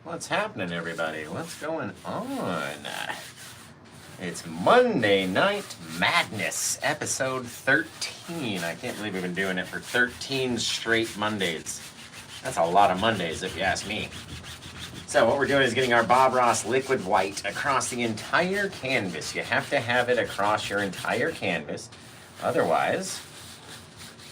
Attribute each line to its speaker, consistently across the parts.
Speaker 1: What's happening, everybody? What's going on? It's Monday Night Madness, episode 13. I can't believe we've been doing it for 13 straight Mondays. That's a lot of Mondays, if you ask me. So what we're doing is getting our Bob Ross liquid white across the entire canvas. You have to have it across your entire canvas. Otherwise,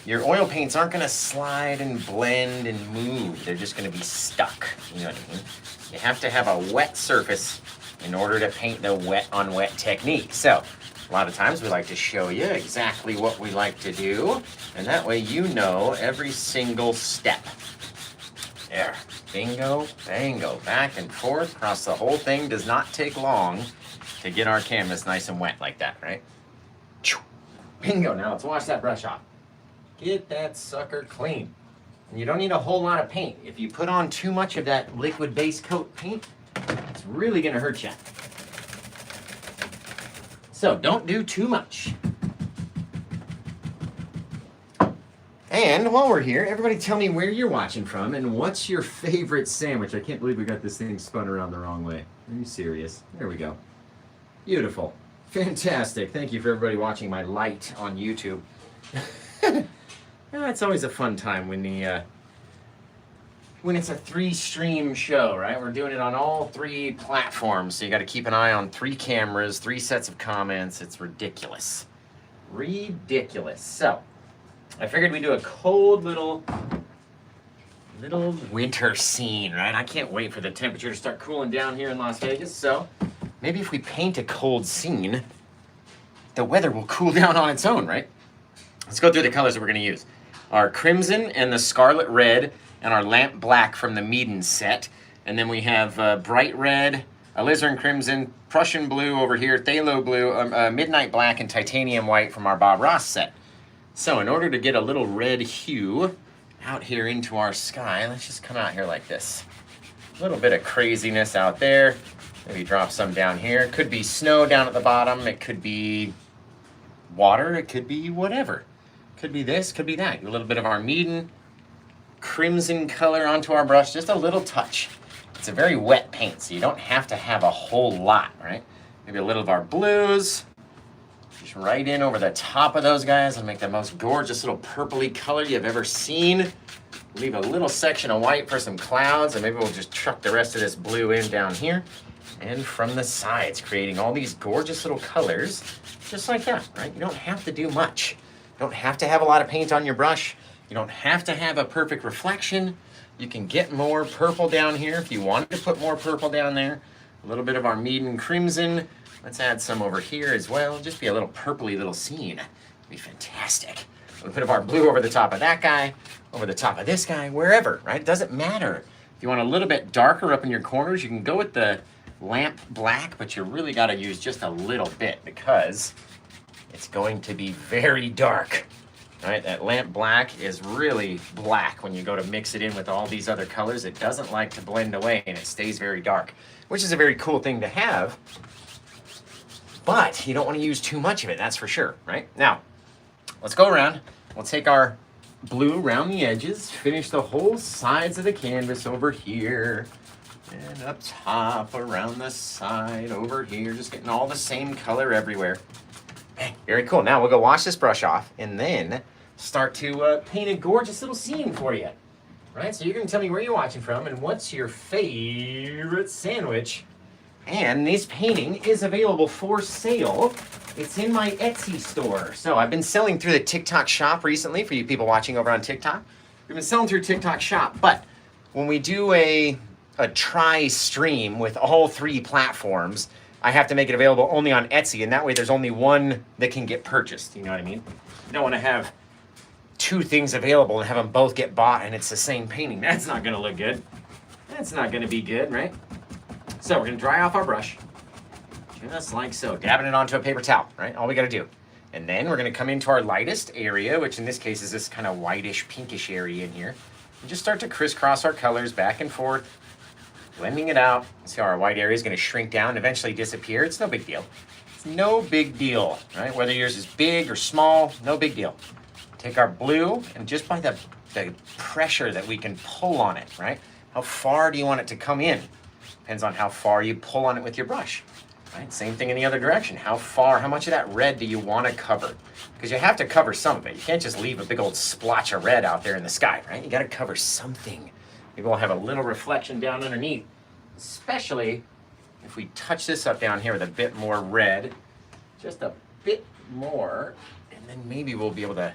Speaker 1: your oil paints aren't going to slide and blend and move. They're just going to be stuck. You know what I mean? You have to have a wet surface in order to paint the wet on wet technique. So a lot of times we like to show you exactly what we like to do, and that way you know every single step. There, bingo, bango, back and forth across the whole thing. Does not take long to get our canvas nice and wet like that, right? Bingo. Now let's wash that brush off. Get that sucker clean. And you don't need a whole lot of paint. If you put on too much of that liquid base coat paint, it's really gonna hurt you. So don't do too much. And while we're here, everybody tell me where you're watching from and what's your favorite sandwich. I can't believe we got this thing spun around the wrong way. Are you serious? There we go. Beautiful. Fantastic. Thank you for everybody watching my light on YouTube. It's always a fun time when it's a 3-stream show, right? We're doing it on all 3 platforms, so you got to keep an eye on 3 cameras, 3 sets of comments. It's ridiculous. Ridiculous. So I figured we'd do a cold little winter scene, right? I can't wait for the temperature to start cooling down here in Las Vegas. So maybe if we paint a cold scene, the weather will cool down on its own, right? Let's go through the colors that we're going to use. Our crimson and the scarlet red and our lamp black from the Meaden set. And then we have bright red, alizarin crimson, Prussian blue over here, phthalo blue, midnight black, and titanium white from our Bob Ross set. So in order to get a little red hue out here into our sky, let's just come out here like this. A little bit of craziness out there. Maybe drop some down here. It could be snow down at the bottom. It could be water. It could be whatever. Could be this, could be that. A little bit of our Meaden crimson color onto our brush, just a little touch. It's a very wet paint, so you don't have to have a whole lot, right? Maybe a little of our blues, just right in over the top of those guys and make the most gorgeous little purpley color you've ever seen. Leave a little section of white for some clouds, and maybe we'll just chuck the rest of this blue in down here. And from the sides, creating all these gorgeous little colors, just like that, right? You don't have to do much. You don't have to have a lot of paint on your brush. You don't have to have a perfect reflection. You can get more purple down here if you wanted to put more purple down there. A little bit of our Meaden crimson. Let's add some over here as well. Just be a little purpley little scene. It'd be fantastic. A little bit of our blue over the top of that guy, over the top of this guy, wherever, right? It doesn't matter. If you want a little bit darker up in your corners, you can go with the lamp black, but you really got to use just a little bit because it's going to be very dark, right? That lamp black is really black when you go to mix it in with all these other colors. It doesn't like to blend away and it stays very dark, which is a very cool thing to have, but you don't want to use too much of it, that's for sure, right? Now, let's go around. We'll take our blue around the edges, finish the whole sides of the canvas over here, and up top, around the side, over here, just getting all the same color everywhere. Very cool. Now we'll go wash this brush off and then start to paint a gorgeous little scene for you. Right? So you're going to tell me where you're watching from and what's your favorite sandwich. And this painting is available for sale. It's in my Etsy store. So I've been selling through the TikTok shop recently for you people watching over on TikTok. We've been selling through TikTok shop, but when we do a try stream with all 3 platforms, I have to make it available only on Etsy, and that way there's only one that can get purchased, you know what I mean? You don't want to have 2 things available and have them both get bought and it's the same painting. That's not going to look good. That's not going to be good, right? So we're going to dry off our brush, just like so, dabbing it onto a paper towel, right? All we got to do. And then we're going to come into our lightest area, which in this case is this kind of whitish, pinkish area in here, and just start to crisscross our colors back and forth, blending it out. See how our white area is going to shrink down and eventually disappear. It's no big deal. It's no big deal, right? Whether yours is big or small, no big deal. Take our blue, and just by the pressure that we can pull on it, right? How far do you want it to come in? Depends on how far you pull on it with your brush. Right? Same thing in the other direction. How much of that red do you want to cover? Because you have to cover some of it. You can't just leave a big old splotch of red out there in the sky, right? You got to cover something. Maybe we'll have a little reflection down underneath, especially if we touch this up down here with a bit more red, just a bit more, and then maybe we'll be able to,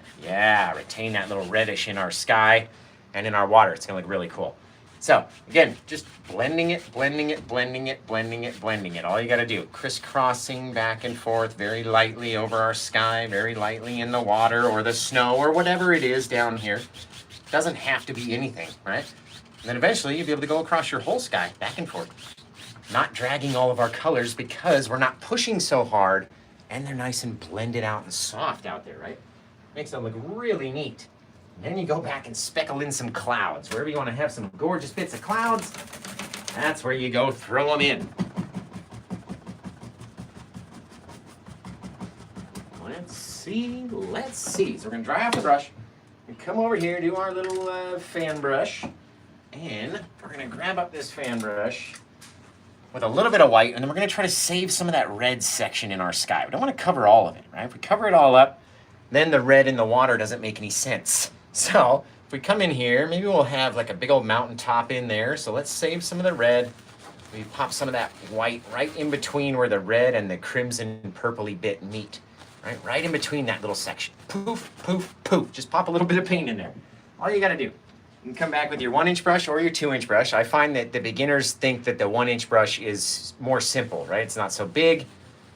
Speaker 1: retain that little reddish in our sky and in our water. It's gonna look really cool. So again, just blending it. All you gotta do, crisscrossing back and forth very lightly over our sky, very lightly in the water or the snow or whatever it is down here. Doesn't have to be anything, right? And then eventually you'll be able to go across your whole sky, back and forth. Not dragging all of our colors because we're not pushing so hard, and they're nice and blended out and soft out there, right? Makes them look really neat. And then you go back and speckle in some clouds. Wherever you want to have some gorgeous bits of clouds, that's where you go throw them in. Let's see. So we're gonna dry off the brush and come over here, do our little fan brush, and we're gonna grab up this fan brush with a little bit of white, and then we're gonna try to save some of that red section in our sky. We don't wanna cover all of it, right? If we cover it all up, then the red in the water doesn't make any sense. So if we come in here, maybe we'll have like a big old mountain top in there. So let's save some of the red. We pop some of that white right in between where the red and the crimson purpley bit meet, right? Right in between that little section. Poof, poof, poof. Just pop a little bit of paint in there. All you gotta do. You can come back with your 1-inch brush or your 2-inch brush. I find that the beginners think that the 1-inch brush is more simple, right? It's not so big.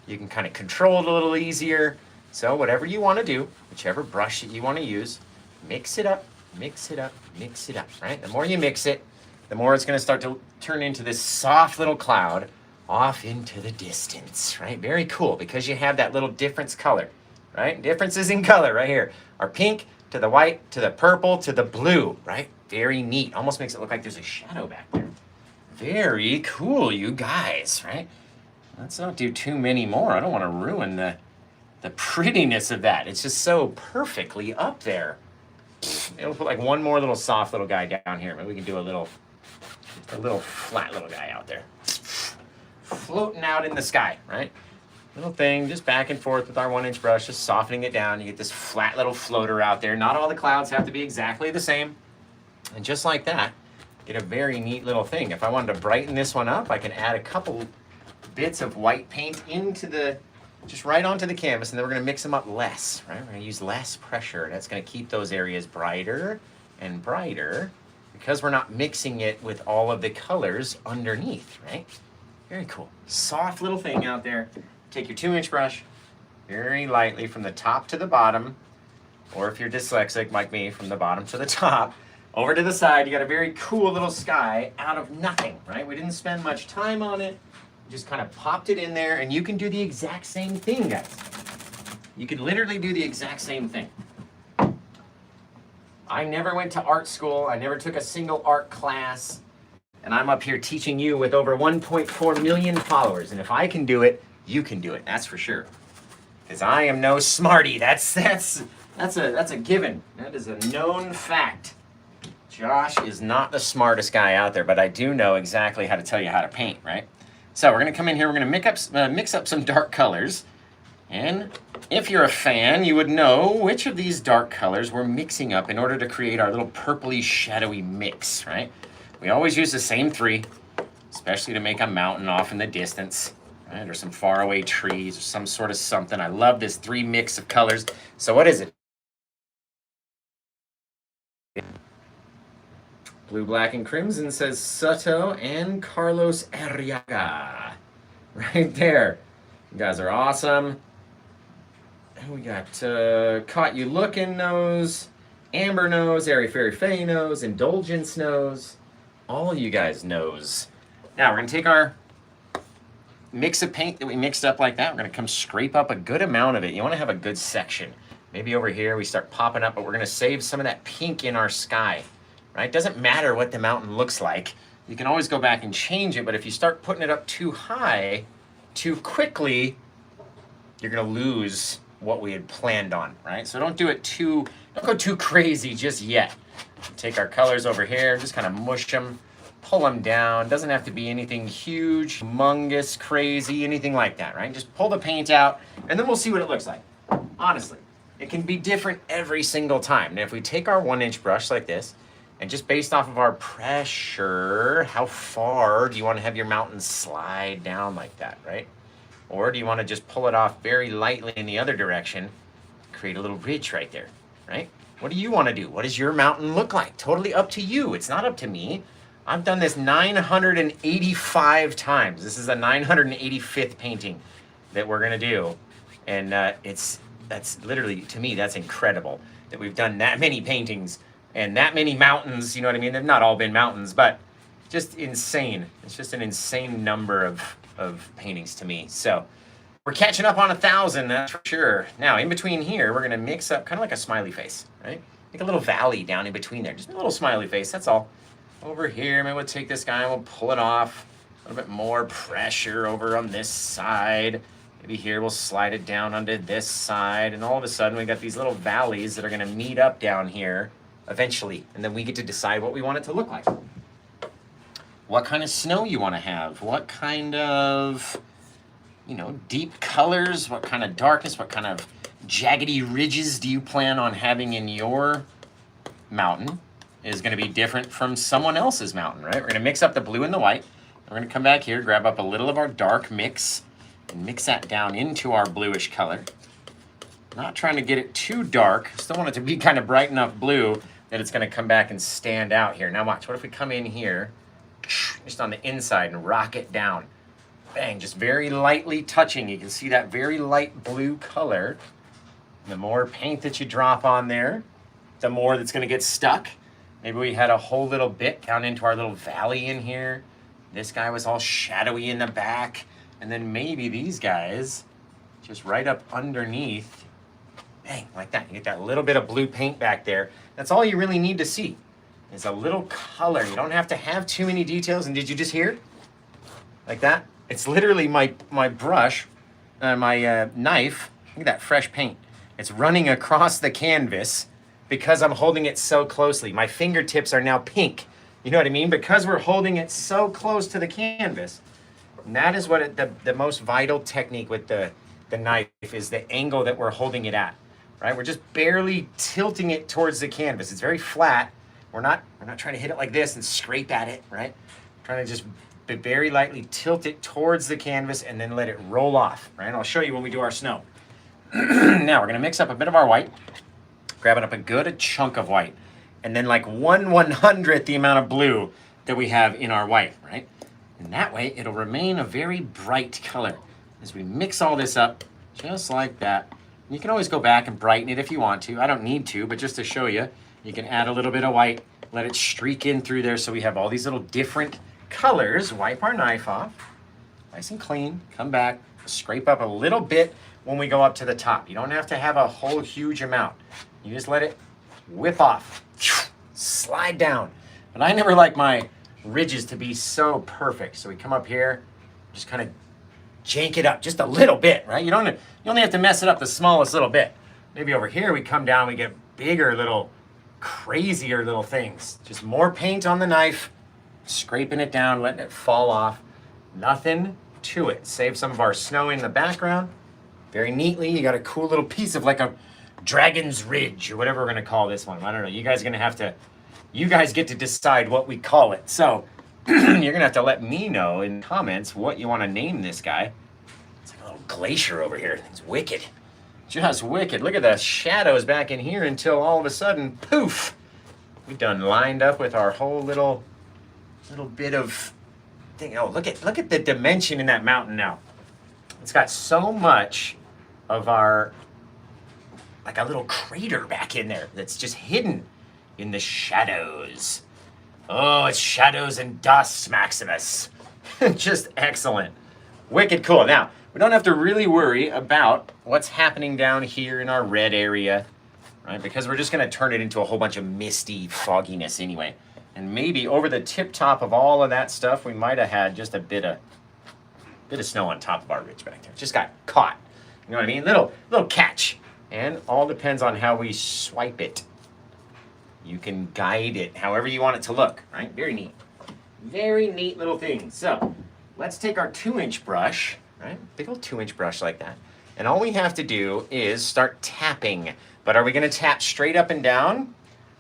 Speaker 1: You can kind of control it a little easier. So whatever you want to do, whichever brush that you want to use, mix it up, right? The more you mix it, the more it's going to start to turn into this soft little cloud off into the distance, right? Very cool, because you have that little difference color, right? Differences in color right here. Our pink to the white, to the purple, to the blue, right? Very neat. Almost makes it look like there's a shadow back there. Very cool, you guys, right? Let's not do too many more. I don't want to ruin the prettiness of that. It's just so perfectly up there. Maybe we'll put like one more little soft little guy down here. Maybe we can do a little flat little guy out there. Floating out in the sky, right? Little thing, just back and forth with our 1-inch brush, just softening it down. You get this flat little floater out there. Not all the clouds have to be exactly the same. And just like that, get a very neat little thing. If I wanted to brighten this one up, I can add a couple bits of white paint into just right onto the canvas, and then we're gonna mix them up less, right? We're gonna use less pressure, and that's gonna keep those areas brighter and brighter because we're not mixing it with all of the colors underneath, right? Very cool. Soft little thing out there. Take your 2-inch brush, very lightly from the top to the bottom, or if you're dyslexic like me, from the bottom to the top, over to the side. You got a very cool little sky out of nothing, right? We didn't spend much time on it. Just kind of popped it in there, and you can do the exact same thing, guys. You can literally do the exact same thing. I never went to art school. I never took a single art class, and I'm up here teaching you with over 1.4 million followers. And if I can do it, you can do it. That's for sure. Because I am no smarty. That's a given. That is a known fact. Josh is not the smartest guy out there, but I do know exactly how to tell you how to paint, right? So we're gonna come in here, we're gonna mix up some dark colors. And if you're a fan, you would know which of these dark colors we're mixing up in order to create our little purpley shadowy mix, right? We always use the same 3, especially to make a mountain off in the distance, right? Or some faraway trees or some sort of something. I love this 3 mix of colors. So what is it? Blue, Black, and Crimson says Soto and Carlos Arriaga. Right there. You guys are awesome. And we got Caught You Looking knows, Amber knows, Airy Fairy Faye knows, Indulgence knows. All you guys knows. Now we're going to take our mix of paint that we mixed up like that. We're going to come scrape up a good amount of it. You want to have a good section. Maybe over here we start popping up, but we're going to save some of that pink in our sky. Right? Doesn't matter what the mountain looks like. You can always go back and change it, but if you start putting it up too high, too quickly, you're gonna lose what we had planned on, right? So don't go too crazy just yet. Take our colors over here, just kind of mush them pull them down. Doesn't have to be anything huge, humongous, crazy, anything like that, right? Just pull the paint out, and then we'll see what it looks like. Honestly, it can be different every single time. Now, if we take our 1-inch brush like this, and just based off of our pressure, how far do you want to have your mountain slide down like that, right? Or do you want to just pull it off very lightly in the other direction, create a little ridge right there, right? What do you want to do? What does your mountain look like? Totally up to you. It's not up to me. I've done this 985 times. This is the 985th painting that we're gonna do. And that's literally, to me, that's incredible that we've done that many paintings and that many mountains, you know what I mean? They've not all been mountains, but just insane. It's just an insane number of paintings to me. So we're catching up on 1,000, that's for sure. Now, in between here, we're gonna mix up kind of like a smiley face, right? Make a little valley down in between there, just a little smiley face, that's all. Over here, maybe we'll take this guy and we'll pull it off. A little bit more pressure over on this side. Maybe here we'll slide it down onto this side, and all of a sudden we got these little valleys that are gonna meet up down here eventually, and then we get to decide what we want it to look like. What kind of snow you wanna have, what kind of, you know, deep colors, what kind of darkness, what kind of jaggedy ridges do you plan on having in your mountain is gonna be different from someone else's mountain, right? We're gonna mix up the blue and the white. We're gonna come back here, grab up a little of our dark mix, and mix that down into our bluish color. Not trying to get it too dark, still want it to be kind of bright enough blue that it's gonna come back and stand out here. Now watch, what if we come in here, just on the inside and rock it down. Bang, just very lightly touching. You can see that very light blue color. The more paint that you drop on there, the more that's gonna get stuck. Maybe we had a whole little bit down into our little valley in here. This guy was all shadowy in the back. And then maybe these guys just right up underneath. Bang, like that. You get that little bit of blue paint back there. That's all you really need to see is a little color. You don't have to have too many details. And did you just hear? Like that? It's literally my brush, my knife. Look at that fresh paint. It's running across the canvas because I'm holding it so closely. My fingertips are now pink. You know what I mean? Because we're holding it so close to the canvas. And that is what the most vital technique with the knife is, the angle that we're holding it at, right? We're just barely tilting it towards the canvas. It's very flat. We're not trying to hit it like this and scrape at it, right? We're trying to just very lightly tilt it towards the canvas and then let it roll off, right? And I'll show you when we do our snow. Now we're gonna mix up a bit of our white, grabbing up a good chunk of white, and then like 1/100th the amount of blue that we have in our white, right? And that way it'll remain a very bright color as we mix all this up just like that. You can always go back and brighten it if you want to. I don't need to, but just to show you, you can add a little bit of white, let it streak in through there so we have all these little different colors. Wipe our knife off, nice and clean, come back, scrape up a little bit when we go up to the top. You don't have to have a whole huge amount. You just let it whip off, slide down. But I never like my ridges to be so perfect. So we come up here, just kind of jank it up just a little bit, right? You only have to mess it up the smallest little bit. Maybe over here we come down, we get bigger little, crazier little things. Just more paint on the knife, scraping it down, letting it fall off. Nothing to it. Save some of our snow in the background. Very neatly, you got a cool little piece of like a Dragon's Ridge or whatever we're gonna call this one. I don't know, you guys get to decide what we call it. So you're gonna have to let me know in comments what you wanna name this guy. It's like a little glacier over here. It's wicked. Just wicked. Look at the shadows back in here until all of a sudden, poof, we done lined up with our whole little bit of thing. Oh, look at the dimension in that mountain now. It's got so much of our, like a little crater back in there that's just hidden in the shadows. Oh, it's shadows and dust, Maximus. Just excellent. Wicked cool. Now, we don't have to really worry about what's happening down here in our red area, right? Because we're just gonna turn it into a whole bunch of misty fogginess anyway. And maybe over the tip top of all of that stuff, we might have had just a bit of snow on top of our ridge back there. Just got caught. You know what I mean? Little catch. And all depends on how we swipe it. You can guide it however you want it to look, right? Very neat. Very neat little thing. So let's take our 2-inch brush, right? Big old 2-inch brush like that. And all we have to do is start tapping. But are we gonna tap straight up and down?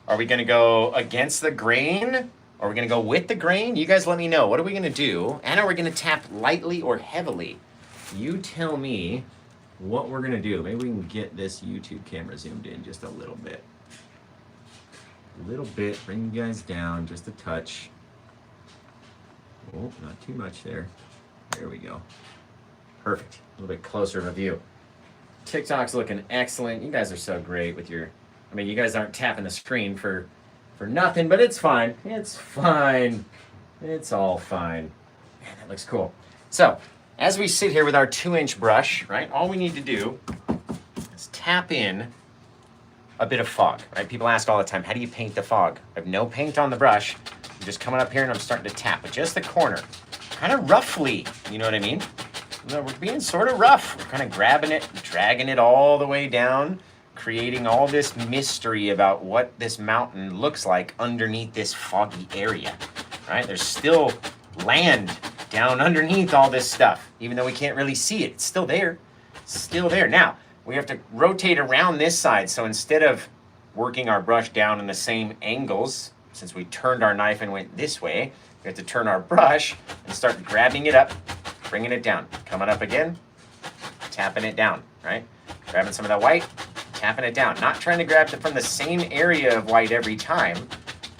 Speaker 1: Are we gonna go against the grain? Are we gonna go with the grain? You guys let me know. What are we gonna do? And are we gonna tap lightly or heavily? You tell me what we're gonna do. Maybe we can get this YouTube camera zoomed in just a little bit. A little bit, bring you guys down just a touch. Oh, not too much there. There we go. Perfect. A little bit closer of a view. TikTok's looking excellent. You guys are so great with your, I mean, you guys aren't tapping the screen for nothing, but it's fine. It's fine. It's all fine. Man, that looks cool. So, as we sit here with our 2-inch brush, right, all we need to do is tap in a bit of fog, right? People ask all the time, how do you paint the fog? I have no paint on the brush. I'm just coming up here and I'm starting to tap, but just the corner, kind of roughly, you know what I mean? We're being sort of rough. We're kind of grabbing it, dragging it all the way down, creating all this mystery about what this mountain looks like underneath this foggy area, right? There's still land down underneath all this stuff, even though we can't really see it. It's still there. It's still there. Now, we have to rotate around this side, so instead of working our brush down in the same angles, since we turned our knife and went this way, we have to turn our brush and start grabbing it up, bringing it down, coming up again, tapping it down, right? Grabbing some of that white, tapping it down. Not trying to grab it from the same area of white every time.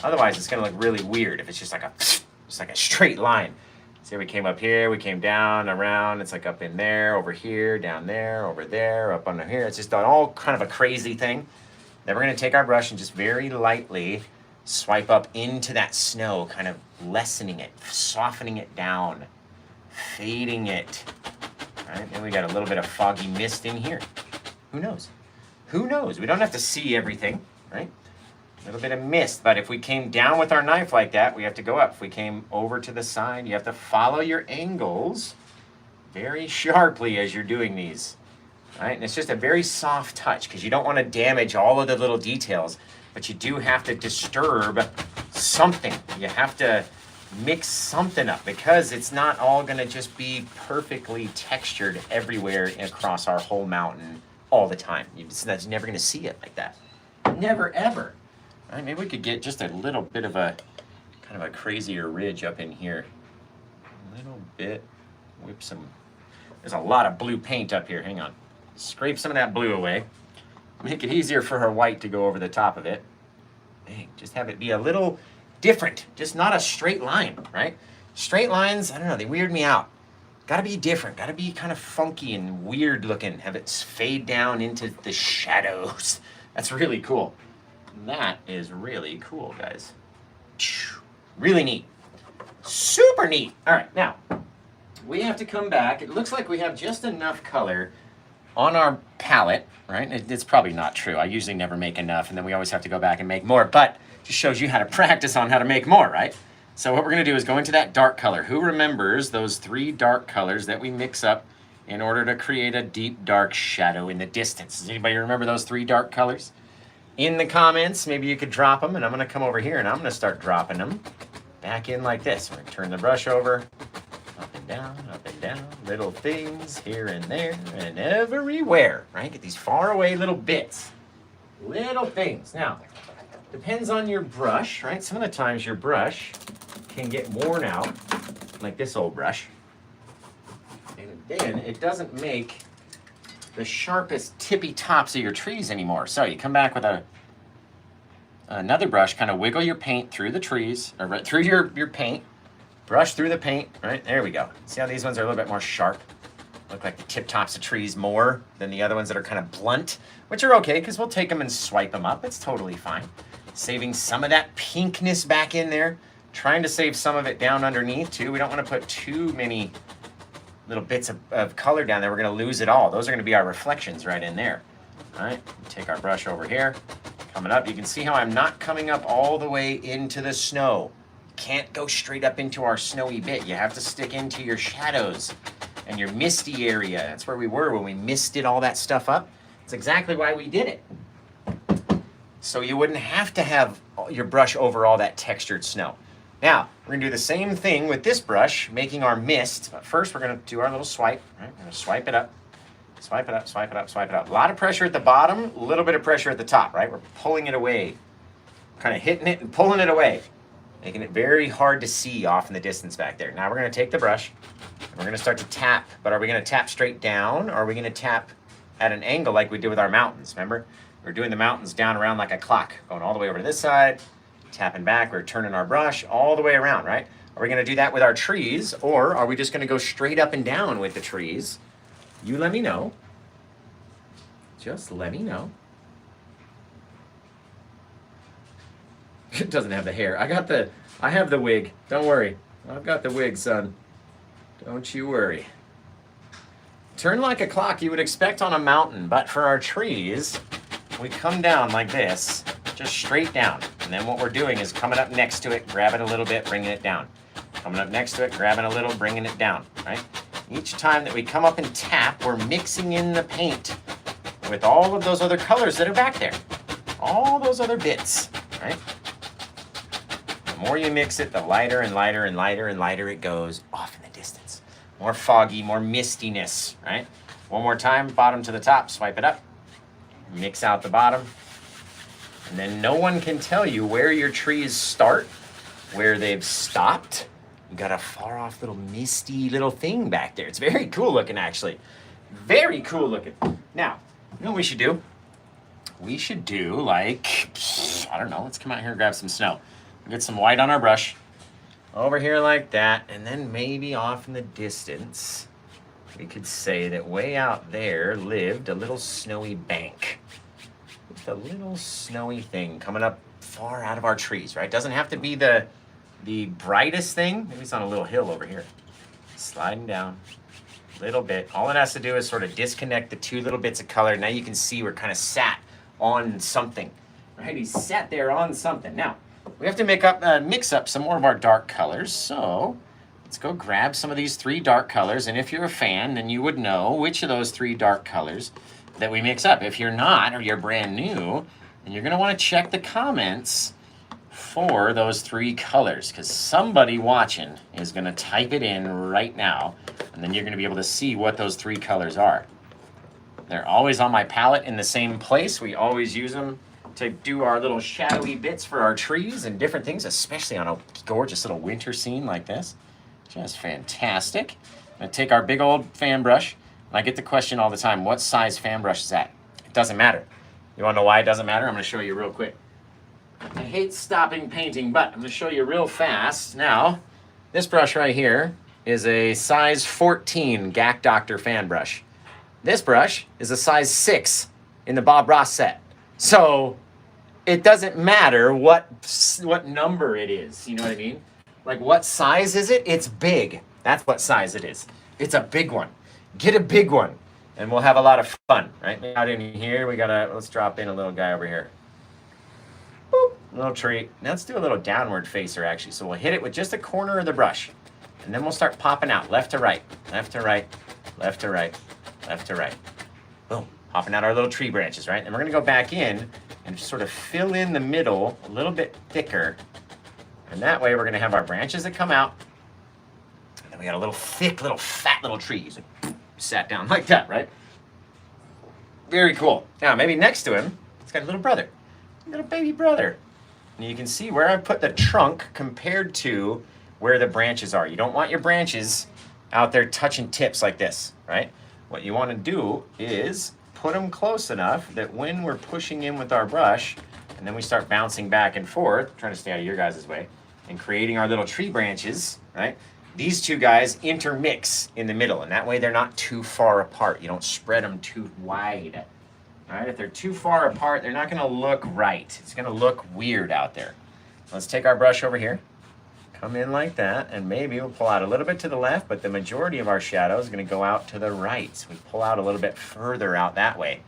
Speaker 1: Otherwise, it's gonna look really weird if it's just like a straight line. See, we came up here, we came down, around, it's like up in there, over here, down there, over there, up under here. It's just all kind of a crazy thing. Then we're gonna take our brush and just very lightly swipe up into that snow, kind of lessening it, softening it down, fading it. All right, then we got a little bit of foggy mist in here. Who knows? Who knows? We don't have to see everything, right? A little bit of mist, but if we came down with our knife like that, we have to go up. If we came over to the side, you have to follow your angles very sharply as you're doing these. All right, and it's just a very soft touch because you don't want to damage all of the little details, but you do have to disturb something. You have to mix something up because it's not all going to just be perfectly textured everywhere across our whole mountain all the time. That's never going to see it like that. Never, ever. All right, maybe we could get just a little bit of a kind of a crazier ridge up in here. A little bit. Whip some. There's a lot of blue paint up here. Hang on. Scrape some of that blue away. Make it easier for her white to go over the top of it. Dang, just have it be a little different. Just not a straight line, right? Straight lines, I don't know, they weird me out. Gotta be different. Gotta be kind of funky and weird looking. Have it fade down into the shadows. That's really cool. That is really cool, guys. Really neat. Super neat. All right, now, we have to come back. It looks like we have just enough color on our palette, right? It's probably not true. I usually never make enough, and then we always have to go back and make more, but it just shows you how to practice on how to make more, right? So what we're gonna do is go into that dark color. Who remembers those 3 dark colors that we mix up in order to create a deep, dark shadow in the distance? Does anybody remember those 3 dark colors? In the comments, maybe you could drop them, and I'm gonna come over here and I'm gonna start dropping them back in like this. We're gonna turn the brush over, up and down, little things here and there and everywhere, right? Get these far away little bits, little things. Now, depends on your brush, right? Some of the times your brush can get worn out, like this old brush, and then it doesn't make the sharpest tippy tops of your trees anymore. So you come back with another brush, kind of wiggle your paint through the trees, or right through your paint, brush through the paint, right? There we go. See how these ones are a little bit more sharp? Look like the tip tops of trees more than the other ones that are kind of blunt, which are okay because we'll take them and swipe them up. It's totally fine. Saving some of that pinkness back in there. Trying to save some of it down underneath too. We don't want to put too many little bits of color down there. We're going to lose it all. Those are going to be our reflections right in there. All right, take our brush over here. Coming up, you can see how I'm not coming up all the way into the snow. Can't go straight up into our snowy bit. You have to stick into your shadows and your misty area. That's where we were when we misted all that stuff up. That's exactly why we did it. So you wouldn't have to have your brush over all that textured snow. Now, we're gonna do the same thing with this brush, making our mist. But first, we're gonna do our little swipe. Right? We're gonna swipe it up, swipe it up, swipe it up, swipe it up. A lot of pressure at the bottom, a little bit of pressure at the top, right? We're pulling it away, kind of hitting it and pulling it away, making it very hard to see off in the distance back there. Now we're gonna take the brush, and we're gonna start to tap, but are we gonna tap straight down, or are we gonna tap at an angle like we did with our mountains? Remember? We're doing the mountains down around like a clock, going all the way over to this side, tapping back, we're turning our brush all the way around, right? Are we gonna do that with our trees, or are we just gonna go straight up and down with the trees? You let me know. Just let me know. It doesn't have the hair. I have the wig. Don't worry. I've got the wig, son. Don't you worry. Turn like a clock you would expect on a mountain, but for our trees, we come down like this, just straight down. And then what we're doing is coming up next to it, grabbing a little bit, bringing it down. Coming up next to it, grabbing a little, bringing it down, right? Each time that we come up and tap, we're mixing in the paint with all of those other colors that are back there. All those other bits, right? The more you mix it, the lighter and lighter and lighter and lighter it goes off in the distance. More foggy, more mistiness, right? One more time, bottom to the top, swipe it up. Mix out the bottom. And then no one can tell you where your trees start, where they've stopped. You got a far off little misty little thing back there. It's very cool looking, actually. Very cool looking. Now, you know what we should do? We should do like, I don't know, let's come out here and grab some snow. Get some white on our brush. Over here like that, and then maybe off in the distance, we could say that way out there lived a little snowy bank. With a little snowy thing coming up far out of our trees, right? Doesn't have to be the brightest thing. Maybe it's on a little hill over here. Sliding down a little bit. All it has to do is sort of disconnect the two little bits of color. Now you can see we're kind of sat on something, right? He sat there on something. Now, we have to mix up some more of our dark colors. So let's go grab some of these 3 dark colors. And if you're a fan, then you would know which of those 3 dark colors that we mix up. If you're not, or you're brand new, then you're gonna wanna check the comments for those 3 colors, because somebody watching is gonna type it in right now, and then you're gonna be able to see what those 3 colors are. They're always on my palette in the same place. We always use them to do our little shadowy bits for our trees and different things, especially on a gorgeous little winter scene like this. Just fantastic. I'm gonna take our big old fan brush, and I get the question all the time, what size fan brush is that? It doesn't matter. You wanna know why it doesn't matter? I'm gonna show you real quick. I hate stopping painting, but I'm gonna show you real fast. Now, this brush right here is a size 14 GAC Doctor fan brush. This brush is a size 6 in the Bob Ross set. So it doesn't matter what number it is, you know what I mean? Like, what size is it? It's big. That's what size it is. It's a big one. Get a big one, and we'll have a lot of fun, right? Out in here, let's drop in a little guy over here. Boop, little tree. Now let's do a little downward facer, actually. So we'll hit it with just a corner of the brush, and then we'll start popping out left to right, left to right, left to right, left to right. Boom, popping out our little tree branches, right? And we're gonna go back in and sort of fill in the middle a little bit thicker. And that way we're gonna have our branches that come out. And then we got a little thick, little fat little tree. So, sat down like that, right? Very cool. Now maybe next to him, he's got a little brother, little baby brother. And you can see where I put the trunk compared to where the branches are. You don't want your branches out there touching tips like this, right? What you want to do is put them close enough that when we're pushing in with our brush, and then we start bouncing back and forth, trying to stay out of your guys' way, and creating our little tree branches, right? These 2 guys intermix in the middle, and that way they're not too far apart. You don't spread them too wide. All right, if they're too far apart, they're not gonna look right. It's gonna look weird out there. Let's take our brush over here, come in like that, and maybe we'll pull out a little bit to the left, but the majority of our shadow is gonna go out to the right. So we pull out a little bit further out that way,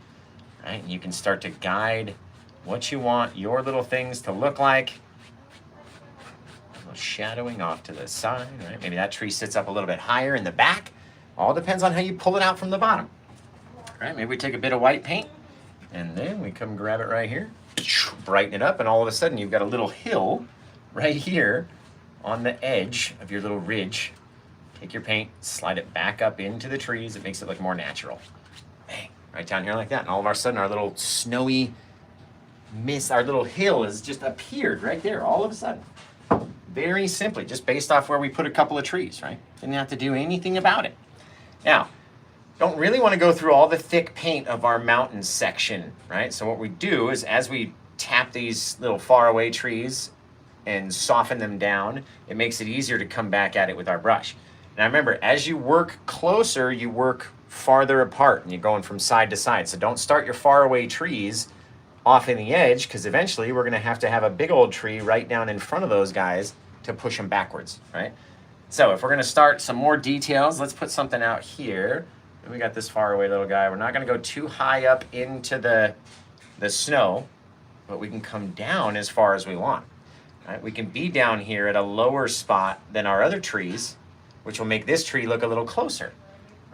Speaker 1: right? And you can start to guide what you want your little things to look like. A little shadowing off to the side, right? Maybe that tree sits up a little bit higher in the back. All depends on how you pull it out from the bottom. All right, maybe we take a bit of white paint, and then we come grab it right here, brighten it up, and all of a sudden you've got a little hill right here on the edge of your little ridge. Take your paint, slide it back up into the trees. It makes it look more natural. Bang, right down here like that. And all of a sudden, our little snowy mist, our little hill has just appeared right there all of a sudden. Very simply, just based off where we put a couple of trees, right? Didn't have to do anything about it. Now, don't really want to go through all the thick paint of our mountain section, right? So what we do is as we tap these little faraway trees and soften them down, it makes it easier to come back at it with our brush. Now remember, as you work closer, you work farther apart and you're going from side to side. So don't start your faraway trees off in the edge, because eventually we're going to have a big old tree right down in front of those guys to push them backwards, right? So if we're going to start some more details, let's put something out here. We got this faraway little guy. We're not going to go too high up into the snow, but we can come down as far as we want. Right? We can be down here at a lower spot than our other trees, which will make this tree look a little closer.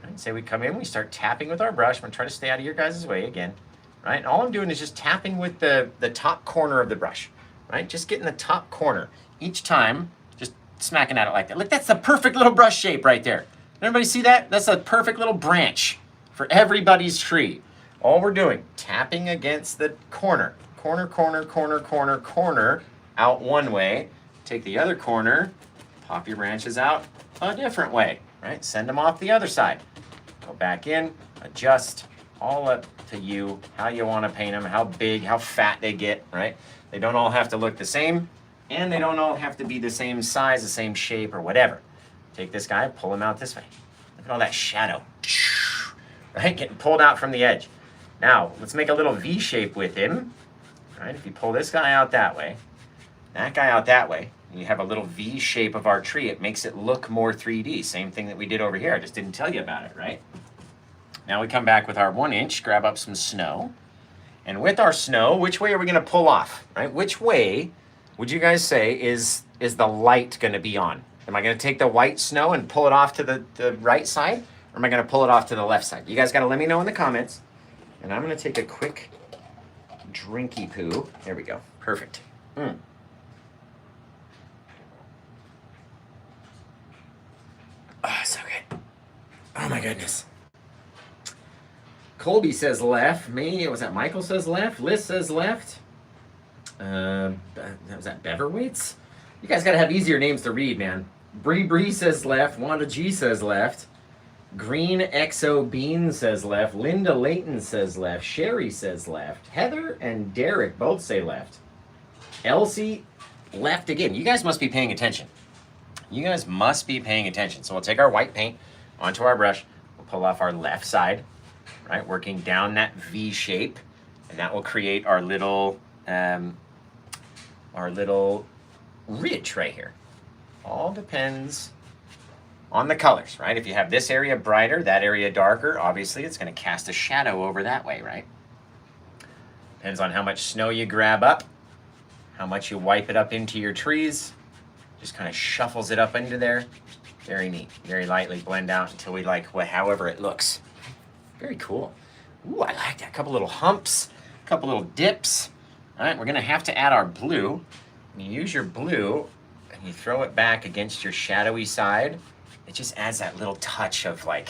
Speaker 1: Right? Say we come in, we start tapping with our brush. I'm going to try to stay out of your guys' way again. Right? And all I'm doing is just tapping with the top corner of the brush. Right? Just getting the top corner. Each time, just smacking at it like that. Look, that's the perfect little brush shape right there. Everybody see that? That's a perfect little branch for everybody's tree. All we're doing, tapping against the corner. Corner, corner, corner, corner, corner, out one way. Take the other corner, pop your branches out a different way, right? Send them off the other side. Go back in, adjust, all up to you, how you want to paint them, how big, how fat they get, right? They don't all have to look the same, and they don't all have to be the same size, the same shape, or whatever. Take this guy, pull him out this way. Look at all that shadow, right? Getting pulled out from the edge. Now, let's make a little V shape with him, right? If you pull this guy out that way, that guy out that way, and you have a little V shape of our tree, it makes it look more 3D. Same thing that we did over here. I just didn't tell you about it, right? Now we come back with our 1 inch, grab up some snow. And with our snow, which way are we going to pull off, right? Which way would you guys say is the light going to be on? Am I going to take the white snow and pull it off to the right side? Or am I going to pull it off to the left side? You guys got to let me know in the comments. And I'm going to take a quick drinky poo. There we go. Perfect. Oh, so good. Oh my goodness. Colby says left. Was that Michael says left? Liz says left. Was that Beverwaits? You guys got to have easier names to read, man. Bree says left. Wanda G says left. Green XO Bean says left. Linda Layton says left. Sherry says left. Heather and Derek both say left. Elsie left again. You guys must be paying attention. You guys must be paying attention. So we'll take our white paint onto our brush. We'll pull off our left side, right? Working down that V shape. And that will create our little ridge right here. All depends on the colors, right? If you have this area brighter, that area darker, obviously it's going to cast a shadow over that way, right? Depends on how much snow you grab up, how much you wipe it up into your trees. Just kind of shuffles it up into there. Very neat. Very lightly blend out until we like however it looks. Very cool. Ooh, I like that. A couple little humps, a couple little dips. All right, we're going to have to add our blue. When you use your blue and you throw it back against your shadowy side, it just adds that little touch of like,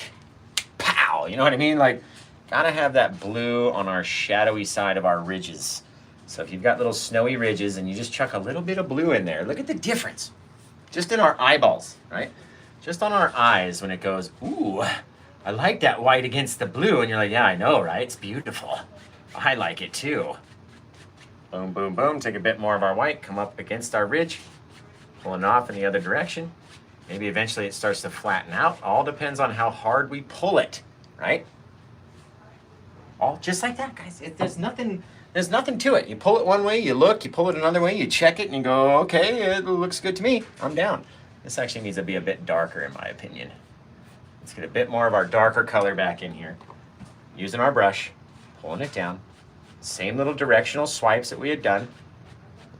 Speaker 1: pow, you know what I mean? Like, gotta have that blue on our shadowy side of our ridges. So if you've got little snowy ridges and you just chuck a little bit of blue in there, look at the difference. Just in our eyeballs, right? Just on our eyes when it goes, ooh, I like that white against the blue. And you're like, yeah, I know, right? It's beautiful. I like it too. Boom, boom, boom. Take a bit more of our white, come up against our ridge, pulling off in the other direction. Maybe eventually it starts to flatten out. All depends on how hard we pull it, right? All just like that, guys. There's nothing to it. You pull it one way, you look, you pull it another way, you check it, and you go, okay, it looks good to me. I'm down. This actually needs to be a bit darker, in my opinion. Let's get a bit more of our darker color back in here. Using our brush, pulling it down. Same little directional swipes that we had done.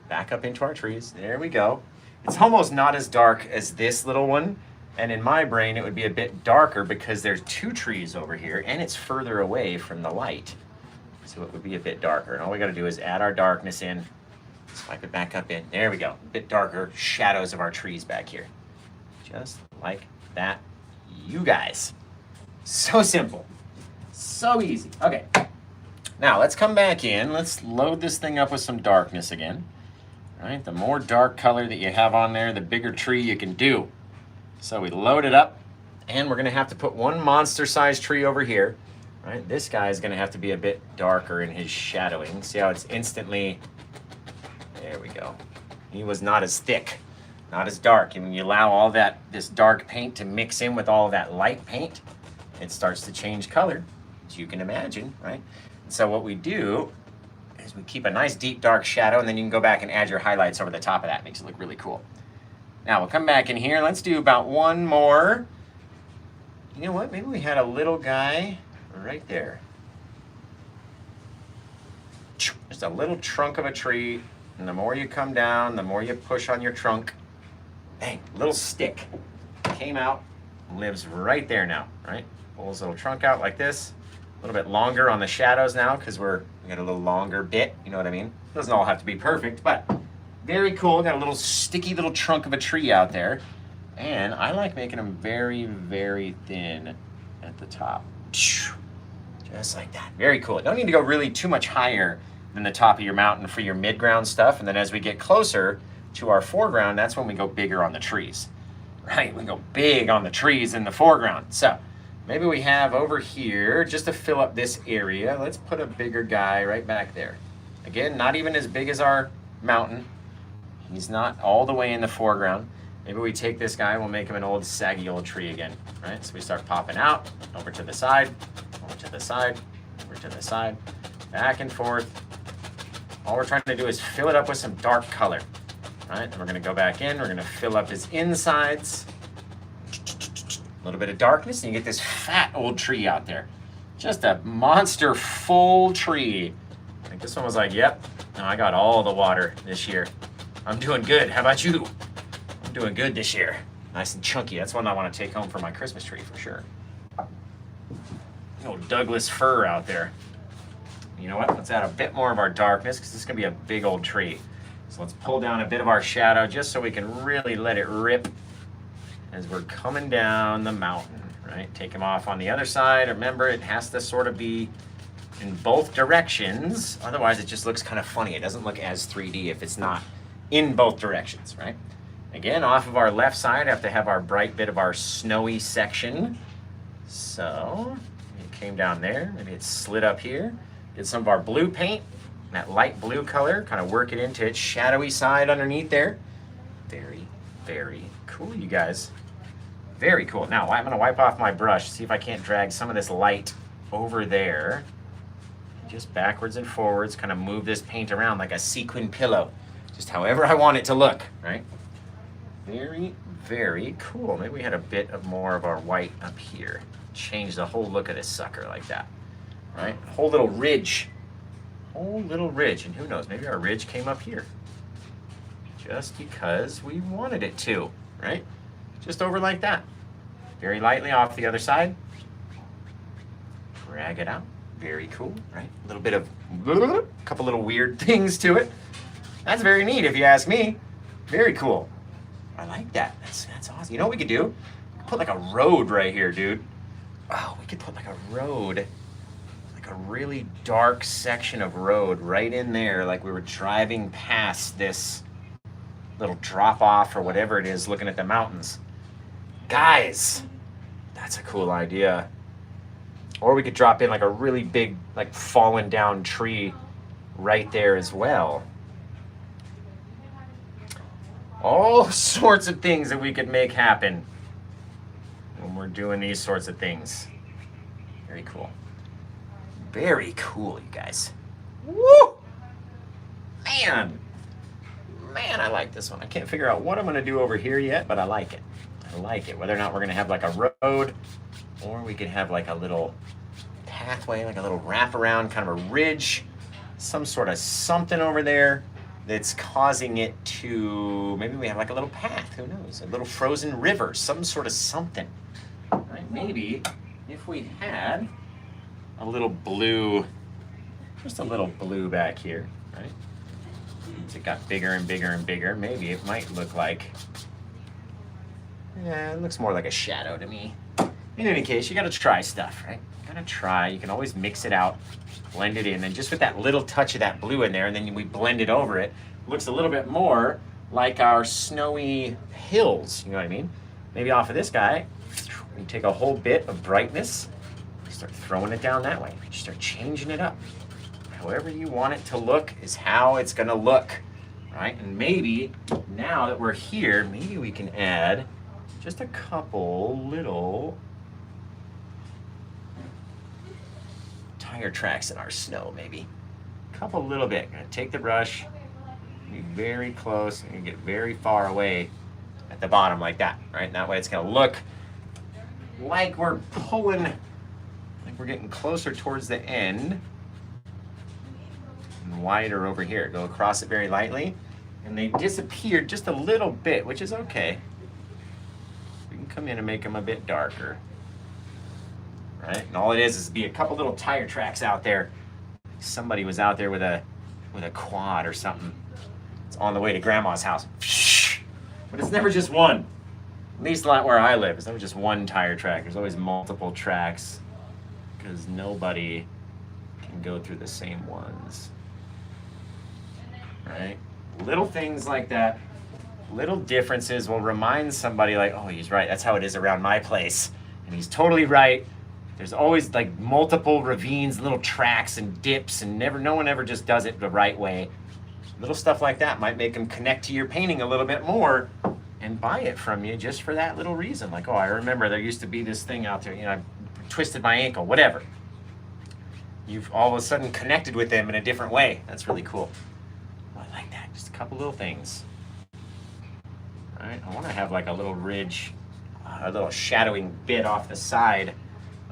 Speaker 1: Back up into our trees. There we go. It's almost not as dark as this little one. And in my brain, it would be a bit darker because there's 2 trees over here and it's further away from the light. So it would be a bit darker. And all we got to do is add our darkness in, Swipe it back up in. There we go. A bit darker shadows of our trees back here. Just like that, you guys. So simple. So easy. Okay. Now let's come back in. Let's load this thing up with some darkness again. All right, the more dark color that you have on there, the bigger tree you can do. So we load it up, and we're gonna have to put one monster-sized tree over here. All right, this guy is gonna have to be a bit darker in his shadowing. See how it's instantly, there we go. He was not as thick, not as dark. And when you allow all this dark paint to mix in with all that light paint, it starts to change color, as you can imagine, right? And so what we do is we keep a nice deep dark shadow, and then you can go back and add your highlights over the top of that. Makes it look really cool. Now we'll come back in here. Let's do about one more. You know what? Maybe we had a little guy right there. Just a little trunk of a tree. And the more you come down, the more you push on your trunk. Bang, little stick came out, lives right there now, right? Pull his little trunk out like this. A little bit longer on the shadows now because we got a little longer bit, you know what I mean? Doesn't all have to be perfect, but very cool. Got a little sticky little trunk of a tree out there. And I like making them very, very thin at the top. Just like that. Very cool. Don't need to go really too much higher than the top of your mountain for your mid-ground stuff. And then as we get closer to our foreground, that's when we go bigger on the trees. Right? We go big on the trees in the foreground. So maybe we have over here, just to fill up this area, let's put a bigger guy right back there. Again, not even as big as our mountain. He's not all the way in the foreground. Maybe we take this guy and we'll make him an old saggy old tree again, right? So we start popping out, over to the side, over to the side, over to the side, back and forth. All we're trying to do is fill it up with some dark color, right? Then we're gonna go back in, we're gonna fill up his insides. A little bit of darkness, and you get this fat old tree out there. Just a monster full tree. I think this one was like, yep, no, I got all the water this year. I'm doing good. How about you? I'm doing good this year. Nice and chunky. That's one I want to take home for my Christmas tree for sure. Old Douglas fir out there. You know what? Let's add a bit more of our darkness because this is going to be a big old tree. So let's pull down a bit of our shadow just so we can really let it rip as we're coming down the mountain, right? Take him off on the other side. Remember, it has to sort of be in both directions. Otherwise, it just looks kind of funny. It doesn't look as 3D if it's not in both directions, right? Again, off of our left side, have to have our bright bit of our snowy section. So it came down there. Maybe it slid up here. Did some of our blue paint, that light blue color, kind of work it into its shadowy side underneath there. Very, very cool, you guys. Very cool. Now, I'm going to wipe off my brush, see if I can't drag some of this light over there. Just backwards and forwards, kind of move this paint around like a sequin pillow. Just however I want it to look, right? Very, very cool. Maybe we had a bit of more of our white up here. Change the whole look of this sucker like that, right? Whole little ridge. Whole little ridge. And who knows, maybe our ridge came up here. Just because we wanted it to, right? Just over like that. Very lightly off the other side. Drag it out. Very cool, right? A little bit of, a couple little weird things to it. That's very neat if you ask me. Very cool. I like that. That's awesome. You know what we could do? We could put like a road right here, dude. Oh, we could put like a road, like a really dark section of road right in there, like we were driving past this little drop off or whatever it is, looking at the mountains. Guys, that's a cool idea. Or we could drop in like a really big, like fallen down tree right there as well. All sorts of things that we could make happen when we're doing these sorts of things. Very cool. Very cool, you guys. Woo! Man, I like this one. I can't figure out what I'm gonna do over here yet, but I like it. I like it. Whether or not we're gonna have like a road, or we could have like a little pathway, like a little wraparound, kind of a ridge, some sort of something over there that's causing it to, maybe we have like a little path, who knows, a little frozen river, some sort of something. Right? Maybe if we had a little blue, just a little blue back here, right? As it got bigger and bigger and bigger, maybe it might look like, yeah, it looks more like a shadow to me. In any case, you gotta try stuff, right? You gotta try. You can always mix it out, blend it in, and just with that little touch of that blue in there, and then we blend it over it, it looks a little bit more like our snowy hills, you know what I mean? Maybe off of this guy, you take a whole bit of brightness, start throwing it down that way. You start changing it up. However you want it to look is how it's gonna look, right? And maybe now that we're here, maybe we can add just a couple little tire tracks in our snow, maybe. A couple little bit. I'm gonna take the brush, be very close, and get very far away at the bottom like that, right? That way it's gonna look like we're pulling, like we're getting closer towards the end. And wider over here. Go across it very lightly. And they disappeared just a little bit, which is okay. We can come in and make them a bit darker. Right? And all it is be a couple little tire tracks out there. Somebody was out there with a quad or something. It's on the way to grandma's house. But it's never just one. At least not where I live. It's never just one tire track. There's always multiple tracks because nobody can go through the same ones. Right? Little things like that, little differences will remind somebody like, oh, he's right. That's how it is around my place. And he's totally right. There's always like multiple ravines, little tracks and dips, and no one ever just does it the right way. Little stuff like that might make them connect to your painting a little bit more and buy it from you just for that little reason. Like, oh, I remember there used to be this thing out there, you know, I twisted my ankle, whatever. You've all of a sudden connected with them in a different way. That's really cool. I like that, just a couple little things. All right, I want to have like a little ridge, a little shadowing bit off the side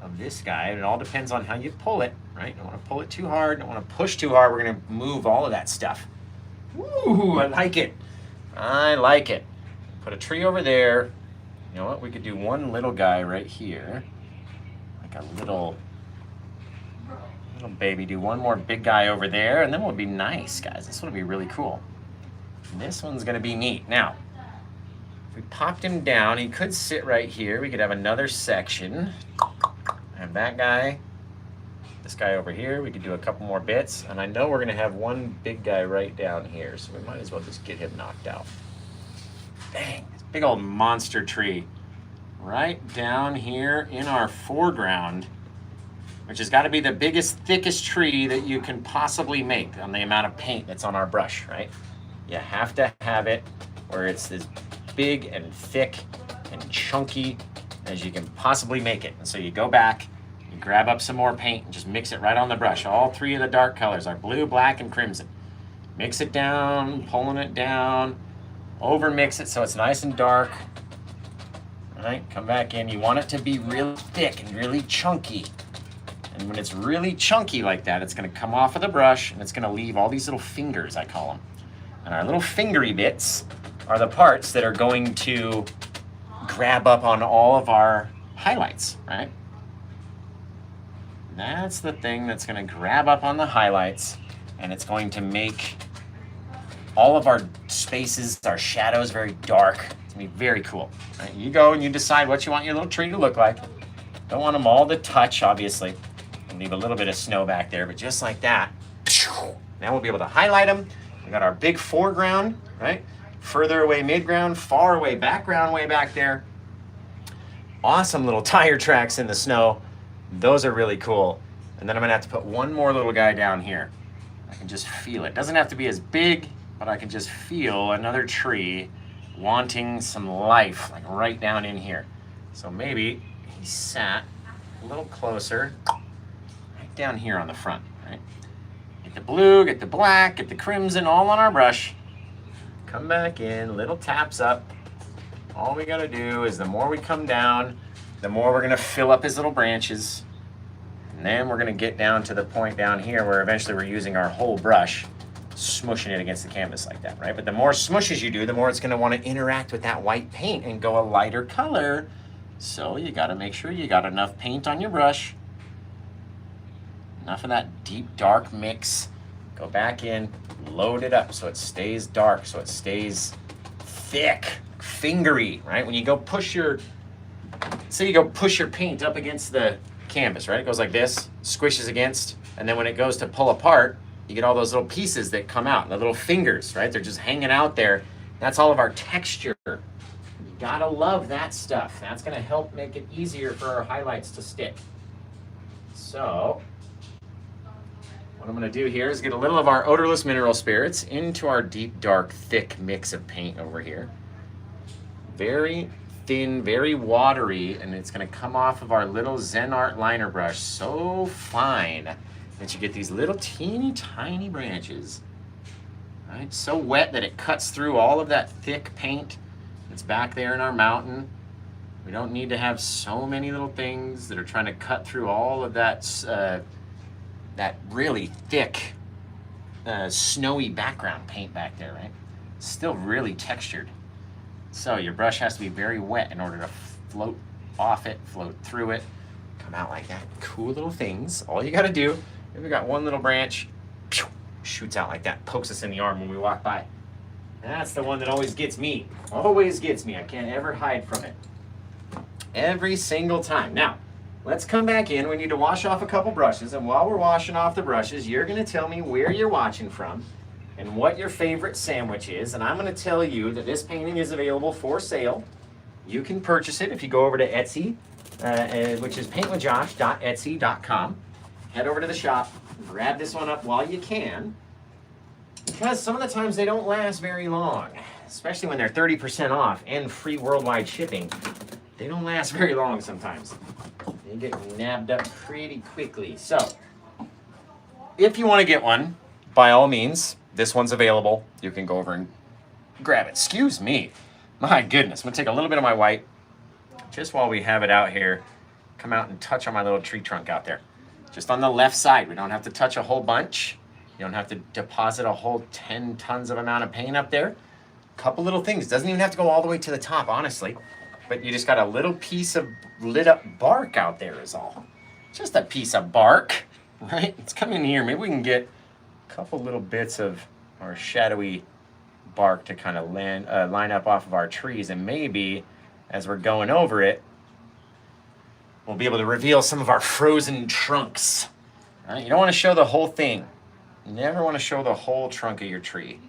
Speaker 1: of this guy. It all depends on how you pull it, right? Don't want to pull it too hard, don't want to push too hard. We're going to move all of that stuff. Ooh, I like it. I like it. Put a tree over there. You know what? We could do one little guy right here. Like a little baby. Do one more big guy over there, and then we'll be nice, guys. This one will be really cool. And this one's going to be neat. Now, if we popped him down, he could sit right here. We could have another section. Have that guy. This guy over here. We could do a couple more bits. And I know we're going to have one big guy right down here, so we might as well just get him knocked out. Dang, this big old monster tree right down here in our foreground, which has got to be the biggest, thickest tree that you can possibly make on the amount of paint that's on our brush, right? You have to have it where it's as big and thick and chunky as you can possibly make it. And so you go back, you grab up some more paint and just mix it right on the brush. All three of the dark colors are blue, black, and crimson. Mix it down, pulling it down, over mix it so it's nice and dark. All right, come back in. You want it to be really thick and really chunky. And when it's really chunky like that, it's gonna come off of the brush and it's gonna leave all these little fingers, I call them. And our little fingery bits are the parts that are going to grab up on all of our highlights, right? That's the thing that's gonna grab up on the highlights, and it's going to make all of our spaces, our shadows, very dark. It's gonna be very cool. Right? You go and you decide what you want your little tree to look like. Don't want them all to touch, obviously. And leave a little bit of snow back there, but just like that. Now we'll be able to highlight them. We got our big foreground, right? Further away midground, far away background way back there. Awesome little tire tracks in the snow. Those are really cool. And then I'm gonna have to put one more little guy down here. I can just feel it. Doesn't have to be as big, but I can just feel another tree wanting some life, like right down in here. So maybe he sat a little closer, right down here on the front, right? Get the blue, get the black, get the crimson all on our brush. Come back in, little taps up. All we gotta do is the more we come down, the more we're gonna fill up his little branches. And then we're gonna get down to the point down here where eventually we're using our whole brush, smushing it against the canvas like that, right? But the more smushes you do, the more it's gonna wanna interact with that white paint and go a lighter color. So you gotta make sure you got enough paint on your brush, enough of that deep dark mix Go back in, load it up so it stays dark, so it stays thick, fingery, right? When you go push your, say you go push your paint up against the canvas, right? It goes like this, squishes against, and then when it goes to pull apart, you get all those little pieces that come out, the little fingers, right? They're just hanging out there. That's all of our texture. You gotta love that stuff. That's gonna help make it easier for our highlights to stick. So, what I'm gonna do here is get a little of our odorless mineral spirits into our deep, dark, thick mix of paint over here. Very thin, very watery, and it's gonna come off of our little Zen Art liner brush so fine that you get these little teeny tiny branches. Right? So wet that it cuts through all of that thick paint that's back there in our mountain. We don't need to have so many little things that are trying to cut through all of that that really thick, snowy background paint back there, right? Still really textured. So your brush has to be very wet in order to float off it, float through it, come out like that. Cool little things. All you gotta do, if we got one little branch, pew, shoots out like that, pokes us in the arm when we walk by. That's the one that always gets me. Always gets me. I can't ever hide from it. Every single time. Now, let's come back in. We need to wash off a couple brushes, and while we're washing off the brushes, you're gonna tell me where you're watching from and what your favorite sandwich is, and I'm gonna tell you that this painting is available for sale. You can purchase it if you go over to Etsy, which is paintwithjosh.etsy.com. Head over to the shop, grab this one up while you can, because some of the times they don't last very long, especially when they're 30% off and free worldwide shipping. They don't last very long sometimes. They get nabbed up pretty quickly. So, if you want to get one, by all means, this one's available. You can go over and grab it. Excuse me. My goodness. I'm going to take a little bit of my white, just while we have it out here, come out and touch on my little tree trunk out there. Just on the left side. We don't have to touch a whole bunch. You don't have to deposit a whole 10 tons of amount of paint up there. A couple little things. Doesn't even have to go all the way to the top, honestly. But you just got a little piece of lit up bark out there is all. Just a piece of bark, right? Let's come in here. Maybe we can get a couple little bits of our shadowy bark to kind of line up off of our trees. And maybe as we're going over it, we'll be able to reveal some of our frozen trunks. Right? You don't want to show the whole thing. You never want to show the whole trunk of your tree.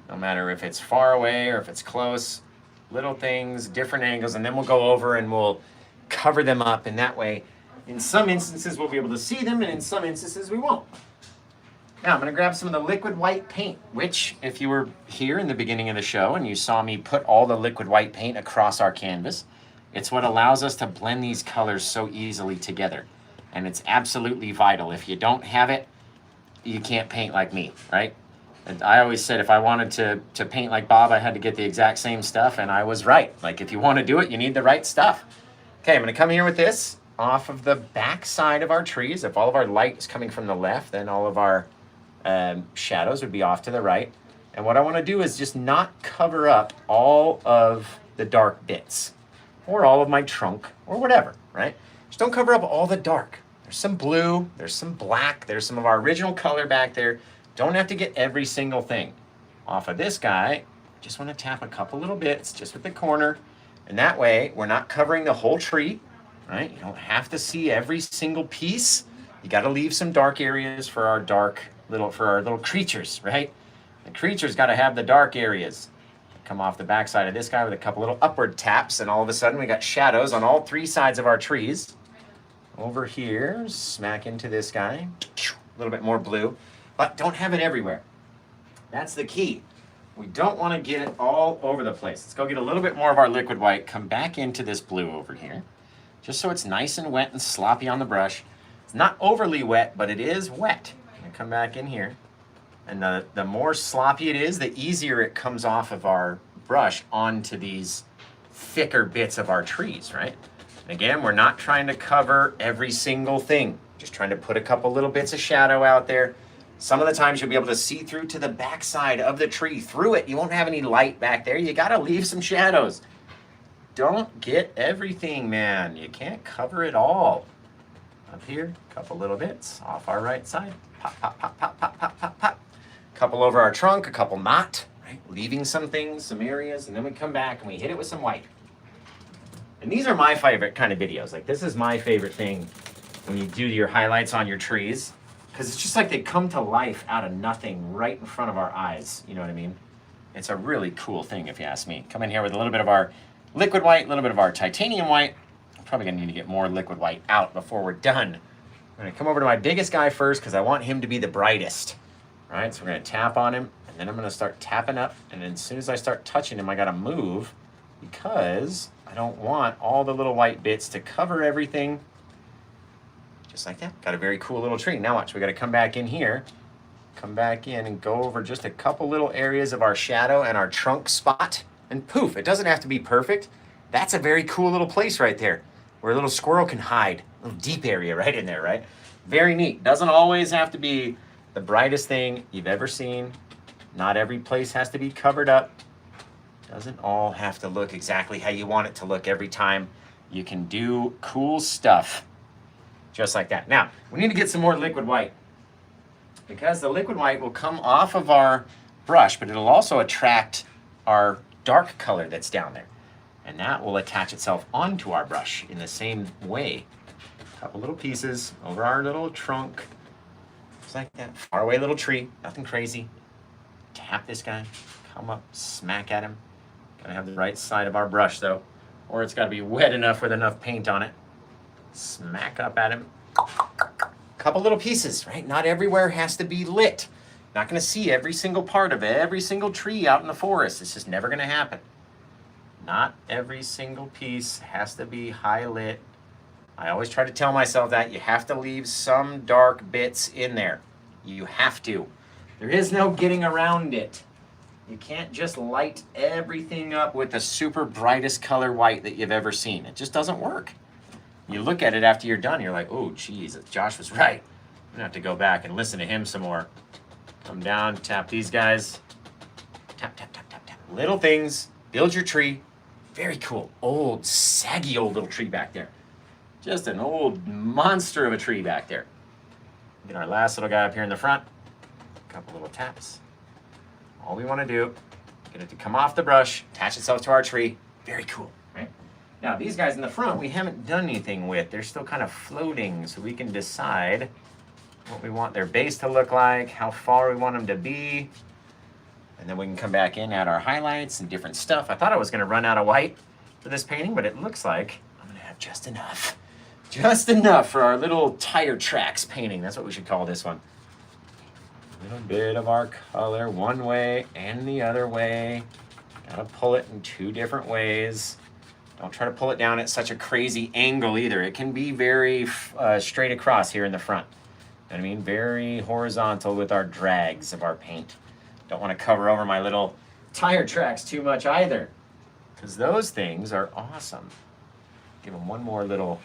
Speaker 1: No matter if it's far away or if it's close. Little things, different angles, and then we'll go over and we'll cover them up, and that way, in some instances, we'll be able to see them, and in some instances, we won't. Now, I'm going to grab some of the liquid white paint, which, if you were here in the beginning of the show and you saw me put all the liquid white paint across our canvas, it's what allows us to blend these colors so easily together, and it's absolutely vital. If you don't have it, you can't paint like me, right? And I always said if I wanted to paint like Bob, I had to get the exact same stuff, and I was right. Like, if you want to do it, you need the right stuff. Okay, I'm going to come here with this off of the back side of our trees. If all of our light is coming from the left, then all of our shadows would be off to the right. And what I want to do is just not cover up all of the dark bits, or all of my trunk, or whatever, right? Just don't cover up all the dark. There's some blue, there's some black, there's some of our original color back there. Don't have to get every single thing. Off of this guy, just want to tap a couple little bits just with the corner. And that way, we're not covering the whole tree, right? You don't have to see every single piece. You got to leave some dark areas for our little creatures, right? The creatures got to have the dark areas. Come off the backside of this guy with a couple little upward taps, and all of a sudden we got shadows on all three sides of our trees. Over here, smack into this guy. A little bit more blue. But don't have it everywhere. That's the key. We don't want to get it all over the place. Let's go get a little bit more of our liquid white, come back into this blue over here, just so it's nice and wet and sloppy on the brush. It's not overly wet, but it is wet. I'm gonna come back in here, and the more sloppy it is, the easier it comes off of our brush onto these thicker bits of our trees, right? And again, we're not trying to cover every single thing, just trying to put a couple little bits of shadow out there. Some of the times you'll be able to see through to the backside of the tree. Through it, you won't have any light back there. You gotta leave some shadows. Don't get everything, man. You can't cover it all. Up here, a couple little bits off our right side. Pop, pop, pop, pop, pop, pop, pop, pop. Couple over our trunk, a couple not, right? Leaving some things, some areas, and then we come back and we hit it with some white. And these are my favorite kind of videos. Like, this is my favorite thing when you do your highlights on your trees, because it's just like they come to life out of nothing right in front of our eyes. You know what I mean? It's a really cool thing, if you ask me. Come in here with a little bit of our liquid white, a little bit of our titanium white. I'm probably gonna need to get more liquid white out before we're done. I'm gonna come over to my biggest guy first because I want him to be the brightest. All right, so we're gonna tap on him, and then I'm gonna start tapping up, and then as soon as I start touching him, I gotta move because I don't want all the little white bits to cover everything. Just like that. Got a very cool little tree. Now watch, we gotta come back in here, come back in and go over just a couple little areas of our shadow and our trunk spot, and poof, it doesn't have to be perfect. That's a very cool little place right there where a little squirrel can hide. A little deep area right in there, right? Very neat. Doesn't always have to be the brightest thing you've ever seen. Not every place has to be covered up. Doesn't all have to look exactly how you want it to look every time. You can do cool stuff just like that. Now, we need to get some more liquid white because the liquid white will come off of our brush, but it'll also attract our dark color that's down there. And that will attach itself onto our brush in the same way. A couple little pieces over our little trunk. Just like that. Far away little tree, nothing crazy. Tap this guy, come up, smack at him. Gotta have the right side of our brush though, or it's gotta be wet enough with enough paint on it. Smack up at him. Couple little pieces, right? Not everywhere has to be lit. Not gonna see every single part of every single tree out in the forest. It's just never gonna happen. Not every single piece has to be high lit. I always try to tell myself that you have to leave some dark bits in there. You have to. There is no getting around it. You can't just light everything up with the super brightest color white that you've ever seen. It just doesn't work. You look at it after you're done, you're like, oh, geez, Josh was right. I'm gonna have to go back and listen to him some more. Come down, tap these guys. Tap, tap, tap, tap, tap. Little things, build your tree. Very cool. Old, saggy old little tree back there. Just an old monster of a tree back there. Get our last little guy up here in the front. A couple little taps. All we want to do, get it to come off the brush, attach itself to our tree. Very cool, right? Now, these guys in the front, we haven't done anything with. They're still kind of floating, so we can decide what we want their base to look like, how far we want them to be, and then we can come back in, add our highlights and different stuff. I thought I was going to run out of white for this painting, but it looks like I'm going to have just enough. Just enough for our little tire tracks painting. That's what we should call this one. A little bit of our color one way and the other way. Gotta pull it in two different ways. Don't try to pull it down at such a crazy angle either. It can be very straight across here in the front. You know what I mean? Very horizontal with our drags of our paint. Don't want to cover over my little tire tracks too much either, because those things are awesome. Give them one more little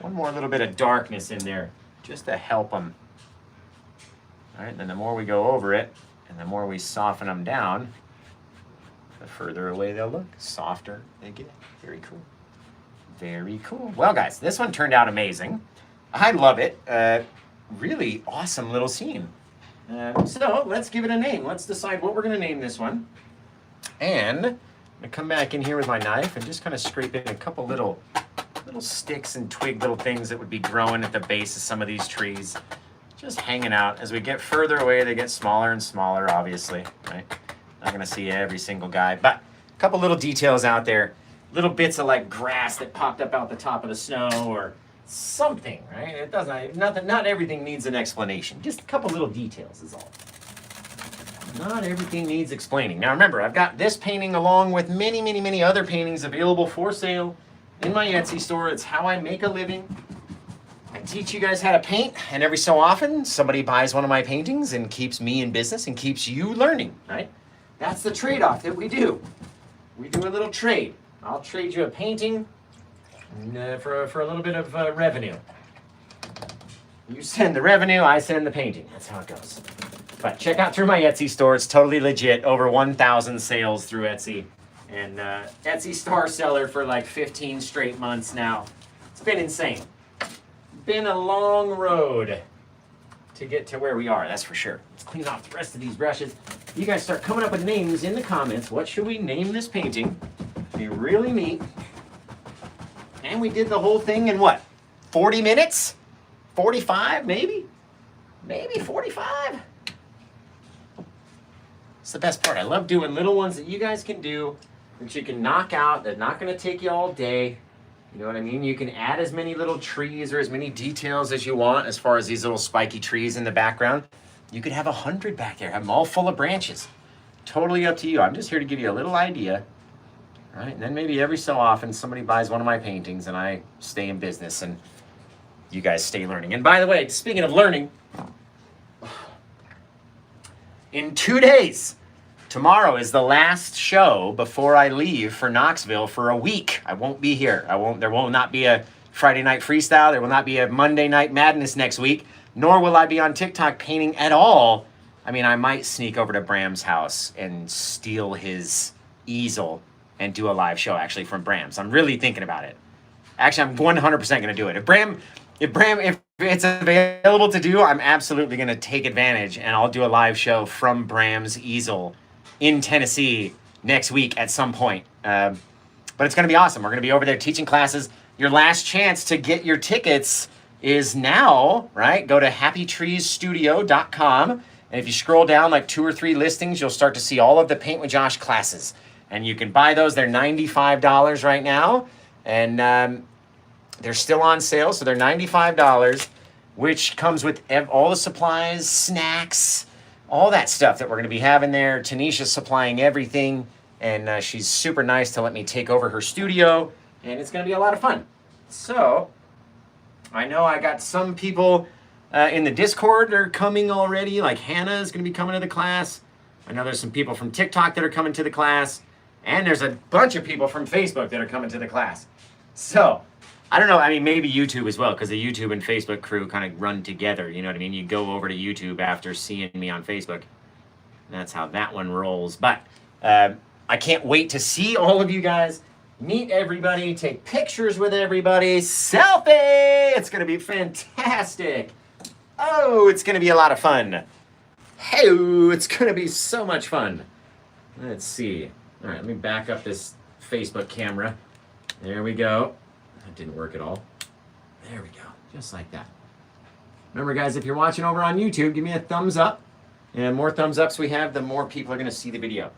Speaker 1: bit of darkness in there just to help them. All right, and then the more we go over it and the more we soften them down, the further away they'll look, softer they get. Very cool. Very cool. Well, guys, this one turned out amazing. I love it. Really awesome little scene. So let's give it a name. Let's decide what we're going to name this one. And I'm going to come back in here with my knife and just kind of scrape in a couple little sticks and twig little things that would be growing at the base of some of these trees. Just hanging out. As we get further away, they get smaller and smaller, obviously, right? Not going to see every single guy, but a couple little details out there. Little bits of like grass that popped up out the top of the snow or something, right? It doesn't, not everything needs an explanation. Just a couple little details is all. Not everything needs explaining. Now remember, I've got this painting along with many, many, many other paintings available for sale in my Etsy store. It's how I make a living. I teach you guys how to paint, and every so often somebody buys one of my paintings and keeps me in business and keeps you learning, right? That's the trade-off that we do. We do a little trade. I'll trade you a painting for a little bit of revenue. You send the revenue, I send the painting. That's how it goes. But check out through my Etsy store. It's totally legit. Over 1,000 sales through Etsy. And Etsy star seller for like 15 straight months now. It's been insane. been a long road to get to where we are, that's for sure. Let's clean off the rest of these brushes. You guys start coming up with names in the comments. What should we name this painting? Be really neat. And we did the whole thing in what? 40 minutes? 45 maybe? Maybe 45? It's the best part. I love doing little ones that you guys can do, that you can knock out, they're not gonna take you all day. You know what I mean? You can add as many little trees or as many details as you want as far as these little spiky trees in the background. You could have 100 back there, have them all full of branches. Totally up to you. I'm just here to give you a little idea. All right, and then maybe every so often somebody buys one of my paintings and I stay in business and you guys stay learning. And by the way, speaking of learning, in 2 days, tomorrow is the last show before I leave for Knoxville for a week. I won't be here. There will not be a Friday night freestyle. There will not be a Monday night madness next week, nor will I be on TikTok painting at all. I mean, I might sneak over to Bram's house and steal his easel and do a live show actually from Bram's. I'm really thinking about it. Actually, I'm 100% going to do it. If it's available to do, I'm absolutely going to take advantage and I'll do a live show from Bram's easel in Tennessee next week at some point. But it's going to be awesome. We're going to be over there teaching classes. Your last chance to get your tickets is now, right? Go to happytreesstudio.com. And if you scroll down like 2 or 3 listings, you'll start to see all of the Paint with Josh classes. And you can buy those. They're $95 right now. And they're still on sale. So they're $95, which comes with all the supplies, snacks, all that stuff that we're going to be having there. Tanisha's supplying everything, and she's super nice to let me take over her studio, and it's going to be a lot of fun. So, I know I got some people in the Discord that are coming already, like Hannah is going to be coming to the class. I know there's some people from TikTok that are coming to the class, and there's a bunch of people from Facebook that are coming to the class. So, I don't know, I mean, maybe YouTube as well, because the YouTube and Facebook crew kind of run together, you know what I mean? You go over to YouTube after seeing me on Facebook. That's how that one rolls. But I can't wait to see all of you guys, meet everybody, take pictures with everybody, selfie! It's going to be fantastic. Oh, it's going to be a lot of fun. Hey, it's going to be so much fun. Let's see. All right, let me back up this Facebook camera. There we go. That didn't work at all. There we go, just like that. Remember guys, if you're watching over on YouTube, give me a thumbs up. And the more thumbs ups we have, the more people are gonna see the video.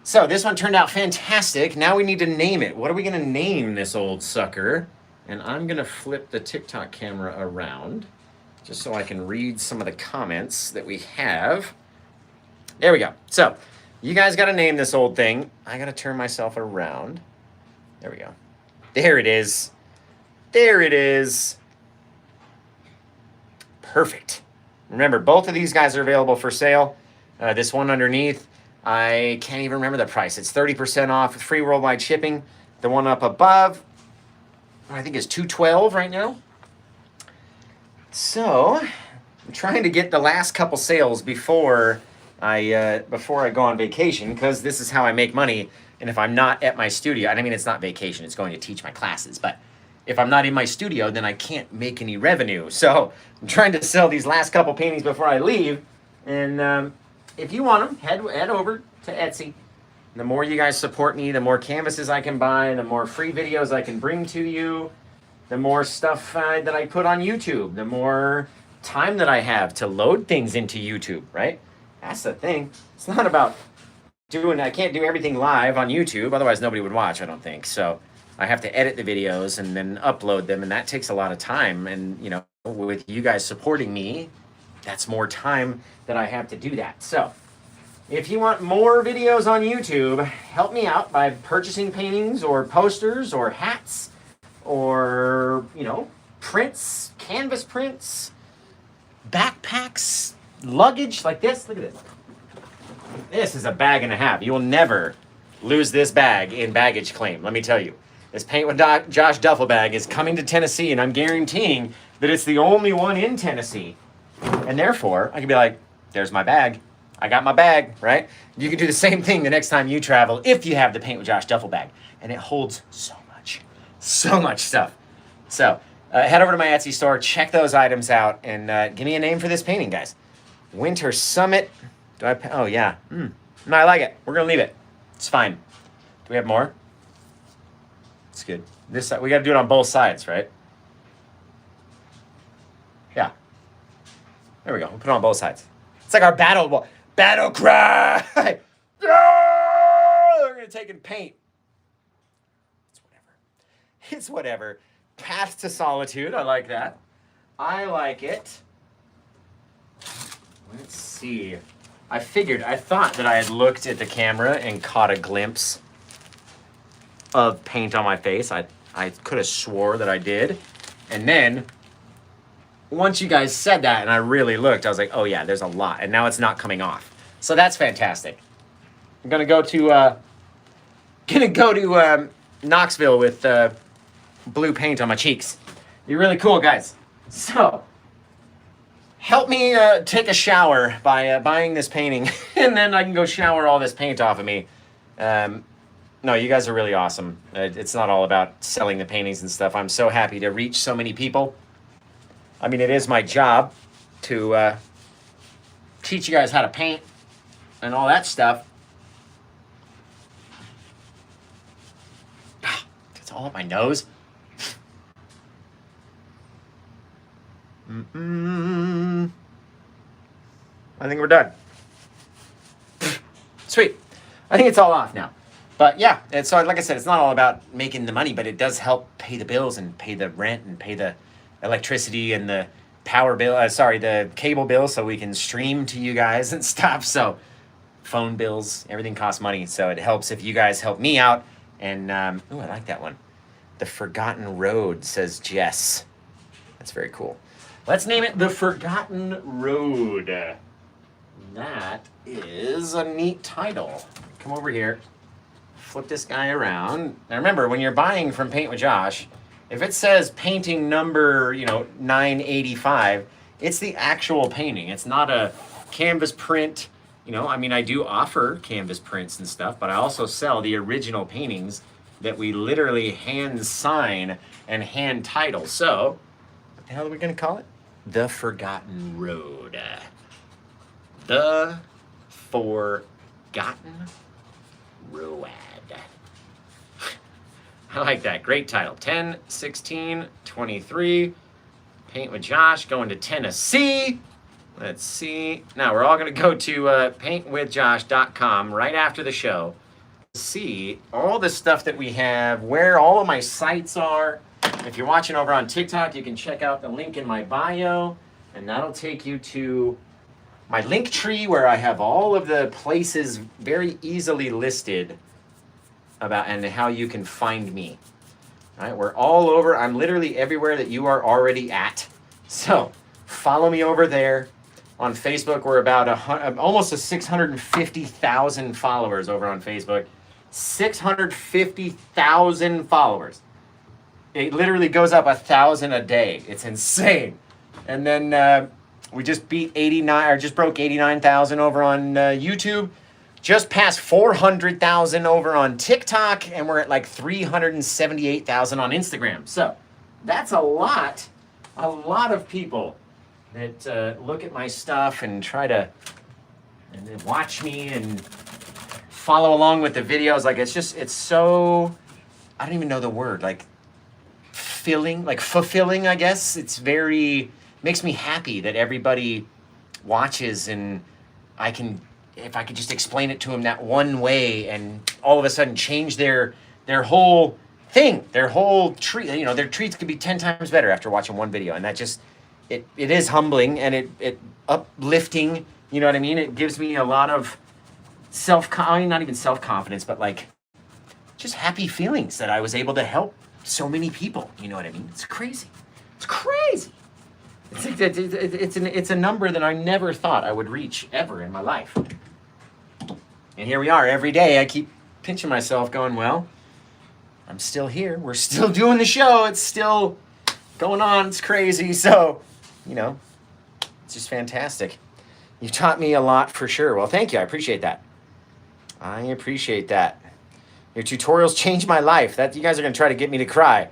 Speaker 1: So this one turned out fantastic. Now we need to name it. What are we gonna name this old sucker? And I'm gonna flip the TikTok camera around just so I can read some of the comments that we have. There we go. So you guys gotta name this old thing. I gotta turn myself around. There we go. There it is. There it is. Perfect. Remember, both of these guys are available for sale. This one underneath, I can't even remember the price. It's 30% off with free worldwide shipping. The one up above, I think is $212 right now. So, I'm trying to get the last couple sales before I go on vacation, because this is how I make money. And if I'm not at my studio, and I mean, it's not vacation, it's going to teach my classes, but if I'm not in my studio, then I can't make any revenue. So I'm trying to sell these last couple paintings before I leave. And if you want them, head over to Etsy. The more you guys support me, the more canvases I can buy, the more free videos I can bring to you, the more stuff that I put on YouTube, the more time that I have to load things into YouTube, right? That's the thing. It's not about I can't do everything live on YouTube, otherwise nobody would watch, I don't think. So I have to edit the videos and then upload them, and that takes a lot of time. And, you know, with you guys supporting me, that's more time that I have to do that. So if you want more videos on YouTube, help me out by purchasing paintings or posters or hats or, you know, prints, canvas prints, backpacks, luggage like this. Look at this. This is a bag and a half. You will never lose this bag in baggage claim, let me tell you. This Paint with Josh duffel bag is coming to Tennessee, and I'm guaranteeing that it's the only one in Tennessee. And therefore, I can be like, there's my bag. I got my bag, right? You can do the same thing the next time you travel if you have the Paint with Josh duffel bag. And it holds so much stuff. So, Head over to my Etsy store, check those items out, and give me a name for this painting, guys. Winter Summit. Oh, yeah. No, I like it. We're going to leave it. It's fine. Do we have more? It's good. This side, we got to do it on both sides, right? Yeah. There we go. We'll put it on both sides. It's like our battle cry. They're going to take and paint. It's whatever. Path to Solitude. I like that. I like it. Let's see. I thought that I had looked at the camera and caught a glimpse of paint on my face. I could have swore that I did. And then, once you guys said that and I really looked, I was like, oh yeah, there's a lot. And now it's not coming off. So that's fantastic. I'm going to go to Knoxville with blue paint on my cheeks. You're really cool, guys. So, help me take a shower by buying this painting, and then I can go shower all this paint off of me. No, you guys are really awesome. It's not all about selling the paintings and stuff. I'm so happy to reach so many people. I mean, it is my job to teach you guys how to paint and all that stuff. It's all up my nose. I think we're done. Sweet. I think it's all off now. But yeah, so like I said, it's not all about making the money, but it does help pay the bills and pay the rent and pay the electricity and the power bill, the cable bill, so we can stream to you guys and stuff. So phone bills, everything costs money. So it helps if you guys help me out. And, ooh, I like that one. The Forgotten Road, says Jess. That's very cool. Let's name it The Forgotten Road. That is a neat title. Come over here. Flip this guy around. Now remember, when you're buying from Paint with Josh, if it says painting number, 985, it's the actual painting. It's not a canvas print. I do offer canvas prints and stuff, but I also sell the original paintings that we literally hand sign and hand title. So, what the hell are we going to call it? The Forgotten Road. The Forgotten Road. I like that. Great title. 10, 16, 23. Paint with Josh. Going to Tennessee. Let's see. Now, we're all going to go to paintwithjosh.com right after the show. See all the stuff that we have, where all of my sites are. If you're watching over on TikTok, you can check out the link in my bio, and that'll take you to my link tree where I have all of the places very easily listed about and how you can find me. All right, we're all over. I'm literally everywhere that you are already at. So follow me over there. On Facebook, we're about almost 650,000 followers over on Facebook. 650,000 followers. It literally goes up 1,000 a day. It's insane. And then we just broke 89,000 over on YouTube. Just past 400,000 over on TikTok, and we're at like 378,000 on Instagram. So that's a lot of people that look at my stuff and try to and then watch me and follow along with the videos. Like it's so, I don't even know the word, like fulfilling, I guess. It's makes me happy that everybody watches, and if I could just explain it to them that one way and all of a sudden change their whole thing, their whole treat, their treats could be 10 times better after watching one video. And that just, it is humbling and it uplifting, you know what I mean? It gives me a lot of not even self-confidence, but like just happy feelings that I was able to help so many people. You know what I mean? It's crazy. It's crazy. It's a number that I never thought I would reach ever in my life. And here we are every day. I keep pinching myself going, well, I'm still here. We're still doing the show. It's still going on. It's crazy. So, it's just fantastic. You taught me a lot for sure. Well, thank you. I appreciate that. Your tutorials changed my life. That you guys are going to try to get me to cry.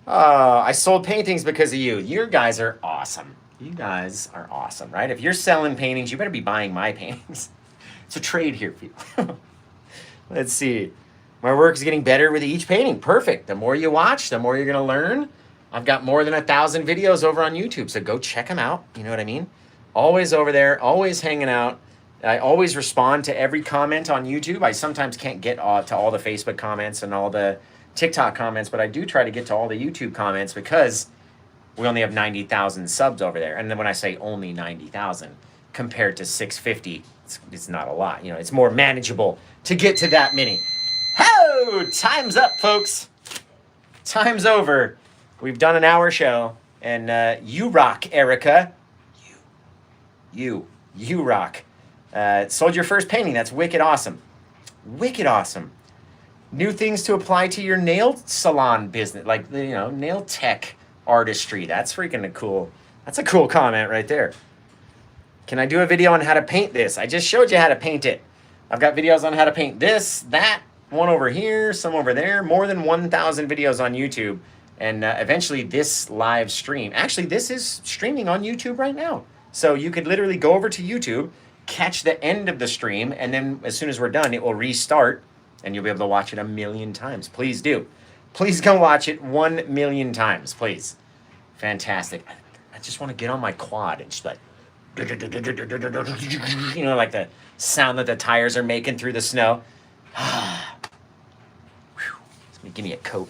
Speaker 1: I sold paintings because of you. You guys are awesome. You guys are awesome, right? If you're selling paintings, you better be buying my paintings. It's a trade here, people. Let's see. My work is getting better with each painting. Perfect. The more you watch, the more you're going to learn. I've got more than 1,000 videos over on YouTube, so go check them out. You know what I mean? Always over there, always hanging out. I always respond to every comment on YouTube. I sometimes can't get to all the Facebook comments and all the TikTok comments, but I do try to get to all the YouTube comments because we only have 90,000 subs over there. And then when I say only 90,000 compared to 650, it's not a lot. You know, it's more manageable to get to that many. Oh, time's up, folks. Time's over. We've done an hour show, and you rock, Erica. You rock. Sold your first painting. That's wicked awesome. Wicked awesome. New things to apply to your nail salon business, like, you know, nail tech artistry. That's freaking cool. That's a cool comment right there. Can I do a video on how to paint this? I just showed you how to paint it. I've got videos on how to paint this, that, one over here, some over there, more than 1,000 videos on YouTube. And eventually this live stream, actually this is streaming on YouTube right now. So you could literally go over to YouTube, catch the end of the stream, and then as soon as we're done, it will restart and you'll be able to watch it 1,000,000 times. Please do. Please go watch it 1,000,000 times, please. Fantastic. I just want to get on my quad and just like, you know, like the sound that the tires are making through the snow. Give me a coat.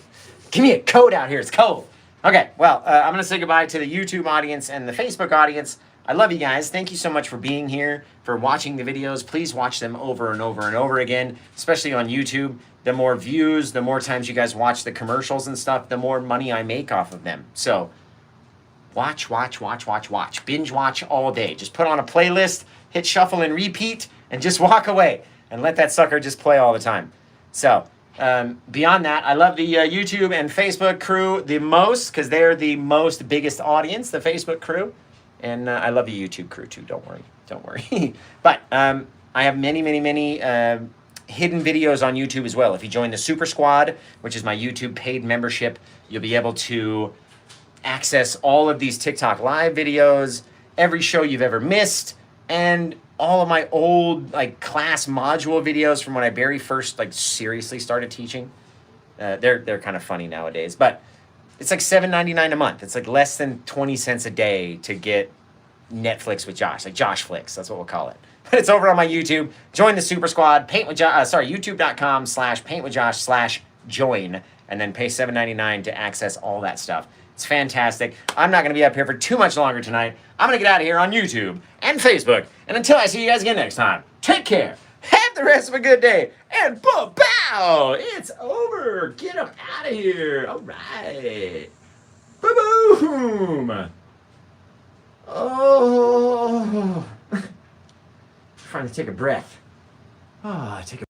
Speaker 1: Give me a coat out here. It's cold. Okay, well, I'm going to say goodbye to the YouTube audience and the Facebook audience. I love you guys. Thank you so much for being here, for watching the videos. Please watch them over and over and over again, especially on YouTube. The more views, the more times you guys watch the commercials and stuff, the more money I make off of them. So watch. Binge watch all day. Just put on a playlist, hit shuffle and repeat, and just walk away and let that sucker just play all the time. So beyond that, I love the YouTube and Facebook crew the most because they're the most biggest audience, the Facebook crew. And I love the YouTube crew too. Don't worry. But I have many hidden videos on YouTube as well. If you join the Super Squad, which is my YouTube paid membership, you'll be able to access all of these TikTok live videos, every show you've ever missed, and all of my old like class module videos from when I very first like seriously started teaching. They're kind of funny nowadays, but it's like $7.99 a month. It's like less than 20 cents a day to get Netflix with Josh, like Josh Flicks. That's what we'll call it. But it's over on my YouTube. Join the Super Squad. YouTube.com/paintwithjosh/join, and then pay $7.99 to access all that stuff. It's fantastic. I'm not going to be up here for too much longer tonight. I'm going to get out of here on YouTube and Facebook. And until I see you guys again next time, take care. Have the rest of a good day. And bow! It's over. Get them out of here. All right. Boom! Oh. Trying to take a breath. Take a